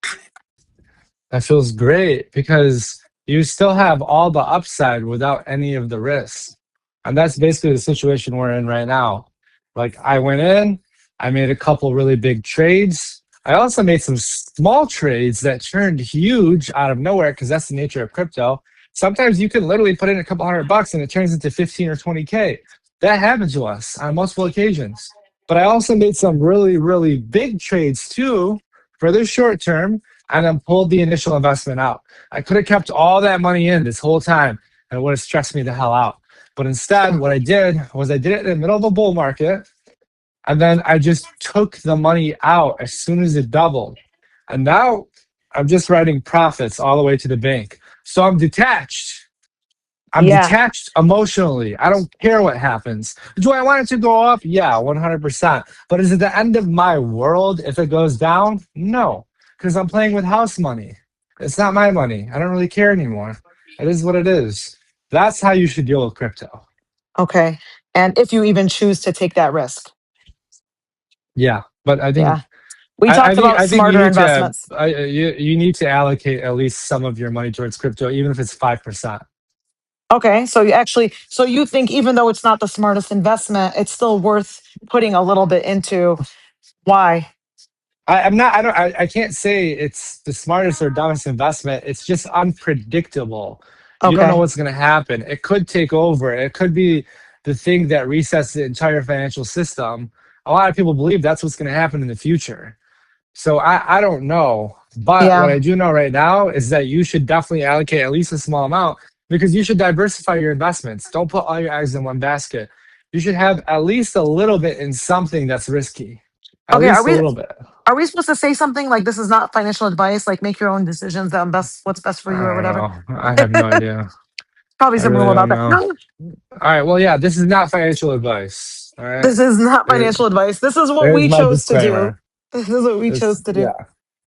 That feels great because you still have all the upside without any of the risks. And that's basically the situation we're in right now. Like I went in, I made a couple really big trades. I also made some small trades that turned huge out of nowhere because that's the nature of crypto. Sometimes you can literally put in a couple $100 and it turns into 15 or 20K. That happened to us on multiple occasions. But I also made some really, really big trades too for the short term and then pulled the initial investment out. I could have kept all that money in this whole time and it would have stressed me the hell out. But instead, what I did was I did it in the middle of a bull market and then I just took the money out as soon as it doubled. And now I'm just writing profits all the way to the bank. So I'm detached. I'm Yeah. detached emotionally. I don't care what happens. Do I want it to go up? Yeah, 100%. But is it the end of my world if it goes down? No, because I'm playing with house money. It's not my money. I don't really care anymore. It is what it is. That's how you should deal with crypto. Okay. And if you even choose to take that risk. Yeah, but Yeah. We talked about I think you smarter need to investments. you need to allocate at least some of your money towards crypto, even if it's 5%. Okay, so you think even though it's not the smartest investment, it's still worth putting a little bit into. Why? I'm not. I don't. I can't say it's the smartest or dumbest investment. It's just unpredictable. You don't know Okay. what's going to happen. It could take over. It could be the thing that resets the entire financial system. A lot of people believe that's what's going to happen in the future. So I don't know. But what Yeah. I do know right now is that you should definitely allocate at least a small amount because you should diversify your investments. Don't put all your eggs in one basket. You should have at least a little bit in something that's risky. At Okay, are least a we little bit. are we supposed to say something like this is not financial advice, like make your own decisions on best what's best for you or I don't whatever? know. I have no idea. Probably I some really rule don't about that. know. No, All right. Well, yeah, this is not financial advice. All right. this is not There, financial advice. This is what there's we my chose to do. disclaimer. This is what we chose It's, to do. yeah.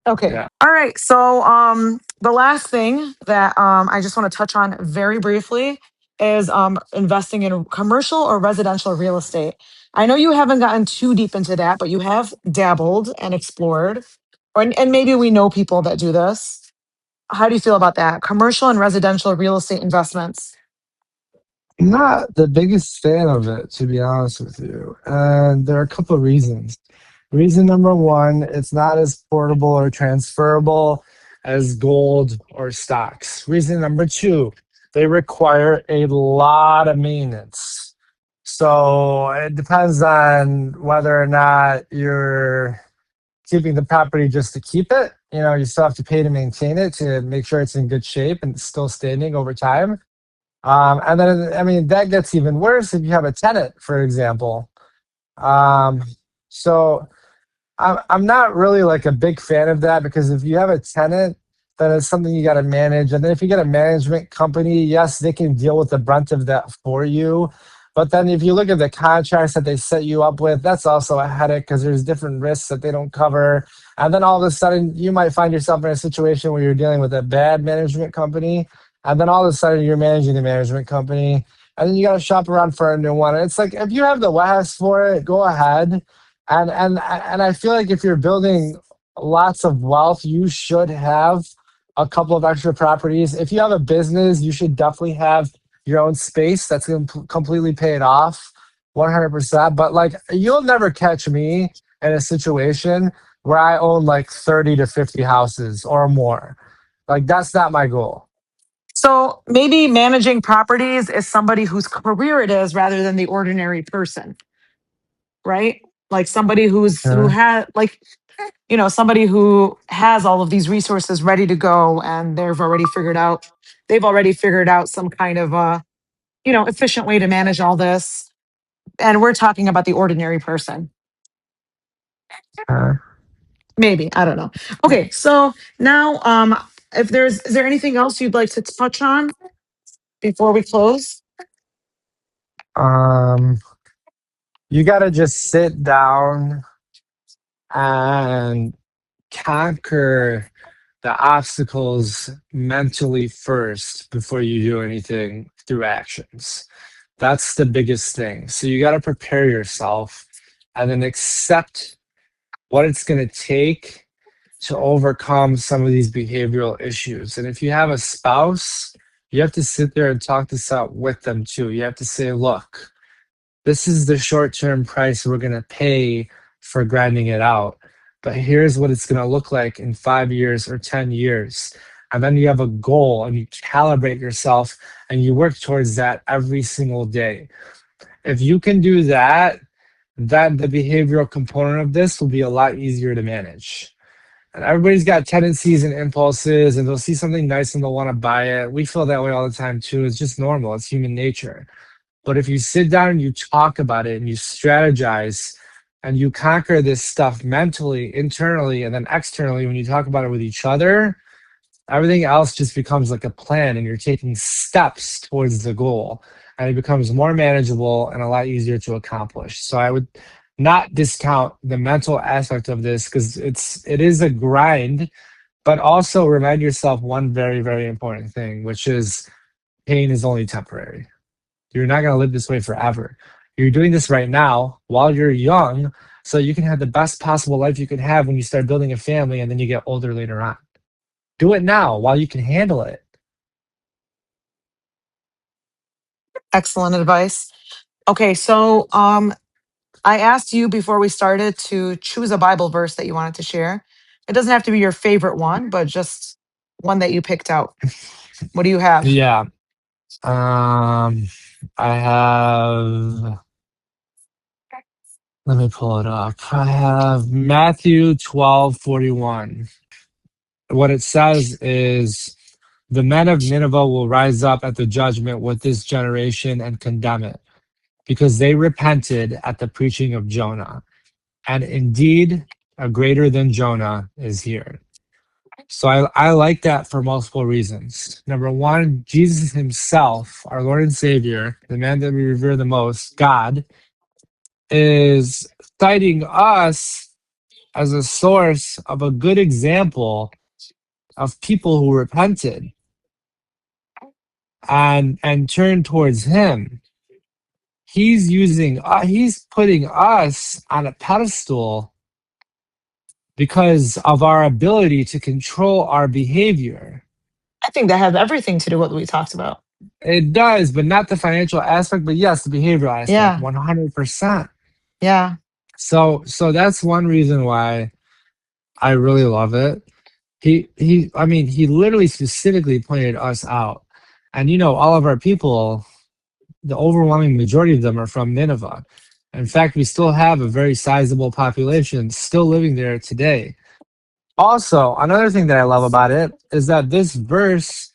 Okay. Yeah. All right. So the last thing that I just want to touch on very briefly is investing in commercial or residential real estate. I know you haven't gotten too deep into that, but you have dabbled and explored. And maybe we know people that do this. How do you feel about that? Commercial and residential real estate investments. I'm not the biggest fan of it, to be honest with you. And there are a couple of reasons. Reason number one, it's not as portable or transferable as gold or stocks. Reason number two, they require a lot of maintenance. So it depends on whether or not you're keeping the property just to keep it. You know, you still have to pay to maintain it to make sure it's in good shape and still standing over time. And then, I mean, that gets even worse if you have a tenant, for example. Um, so I'm not really like a big fan of that because if you have a tenant, then it's something you got to manage. And then if you get a management company, yes, they can deal with the brunt of that for you. But then if you look at the contracts that they set you up with, that's also a headache because there's different risks that they don't cover. And then all of a sudden, you might find yourself in a situation where you're dealing with a bad management company. And then all of a sudden, you're managing the management company. And then you got to shop around for a new one. And it's like, if you have the West for it, go ahead. And I feel like if you're building lots of wealth, you should have a couple of extra properties. If you have a business, you should definitely have your own space that's going to completely pay it off 100%. But like, you'll never catch me in a situation where I own like 30 to 50 houses or more. Like, that's not my goal. So maybe managing properties is somebody whose career it is rather than the ordinary person, right? Like somebody who Okay. has like somebody who has all of these resources ready to go and they've already figured out some kind of efficient way to manage all this. And we're talking about the ordinary person. Uh, Maybe, I don't know. Okay, so now if is there anything else you'd like to touch on before we close? um, you got to just sit down and conquer the obstacles mentally first before you do anything through actions. That's the biggest thing. So you got to prepare yourself and then accept what it's going to take to overcome some of these behavioral issues. And if you have a spouse, you have to sit there and talk this out with them too. You have to say, look, this is the short term price we're going to pay for grinding it out. But here's what it's going to look like in 5 years or 10 years. And then you have a goal and you calibrate yourself and you work towards that every single day. If you can do that, then the behavioral component of this will be a lot easier to manage. And everybody's got tendencies and impulses, and they'll see something nice and they'll want to buy it. We feel that way all the time too. It's just normal, it's human nature. But if you sit down and you talk about it and you strategize and you conquer this stuff mentally, internally, and then externally, when you talk about it with each other, everything else just becomes like a plan and you're taking steps towards the goal. And it becomes more manageable and a lot easier to accomplish. So I would not discount the mental aspect of this because it is a grind, but also remind yourself one very, very important thing, which is pain is only temporary. You're not going to live this way forever. You're doing this right now while you're young so you can have the best possible life you can have when you start building a family and then you get older later on. Do it now while you can handle it. Excellent advice. Okay, so I asked you before we started to choose a Bible verse that you wanted to share. It doesn't have to be your favorite one, but just one that you picked out. What do you have? Yeah. I have, let me pull it up. I have Matthew 12:41. What it says is, the men of Nineveh will rise up at the judgment with this generation and condemn it, because they repented at the preaching of Jonah. And indeed, a greater than Jonah is here. So I like that for multiple reasons. Number one, Jesus himself, our Lord and Savior, the man that we revere the most, God, is citing us as a source of a good example of people who repented and turned towards him. He's putting us on a pedestal because of our ability to control our behavior. I think that has everything to do with what we talked about. It does, but not the financial aspect, but yes, the behavioral aspect, Yeah, 100%. yeah. So that's one reason why I really love it. I mean, he literally specifically pointed us out. And all of our people, the overwhelming majority of them are from Nineveh. In fact, we still have a very sizable population still living there today. Also, another thing that I love about it is that this verse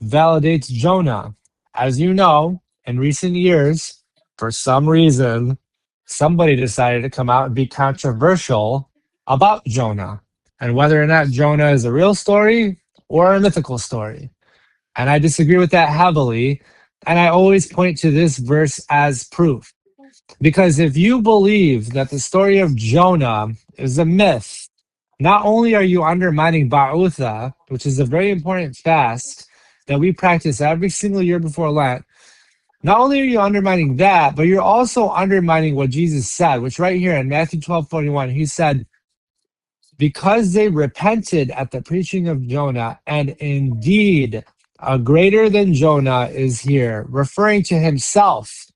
validates Jonah. As you know, in recent years, for some reason, somebody decided to come out and be controversial about Jonah and whether or not Jonah is a real story or a mythical story. And I disagree with that heavily. And I always point to this verse as proof. Because if you believe that the story of Jonah is a myth, not only are you undermining Ba'utha, which is a very important fast that we practice every single year before Lent, not only are you undermining that, but you're also undermining what Jesus said, which right here in Matthew 12:41, he said, because they repented at the preaching of Jonah, and indeed a greater than Jonah is here, referring to himself,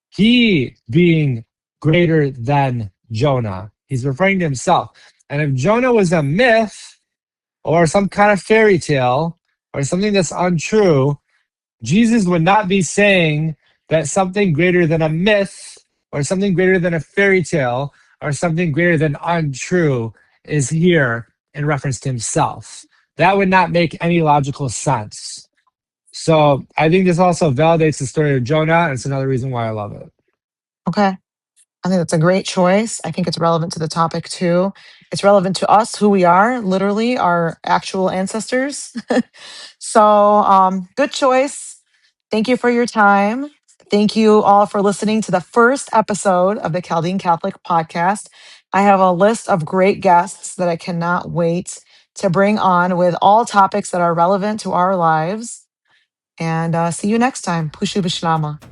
he being greater than Jonah. He's referring to himself. And if Jonah was a myth or some kind of fairy tale or something that's untrue, Jesus would not be saying that something greater than a myth or something greater than a fairy tale or something greater than untrue is here in reference to himself. That would not make any logical sense. So I think this also validates the story of Jonah, and it's another reason why I love it. Okay. I think that's a great choice. I think it's relevant to the topic too. It's relevant to us, who we are, literally our actual ancestors. So, good choice. Thank you for your time. Thank you all for listening to the first episode of the Chaldean Catholic podcast. I have a list of great guests that I cannot wait to bring on with all topics that are relevant to our lives. And see you next time. Pushu Bishlama.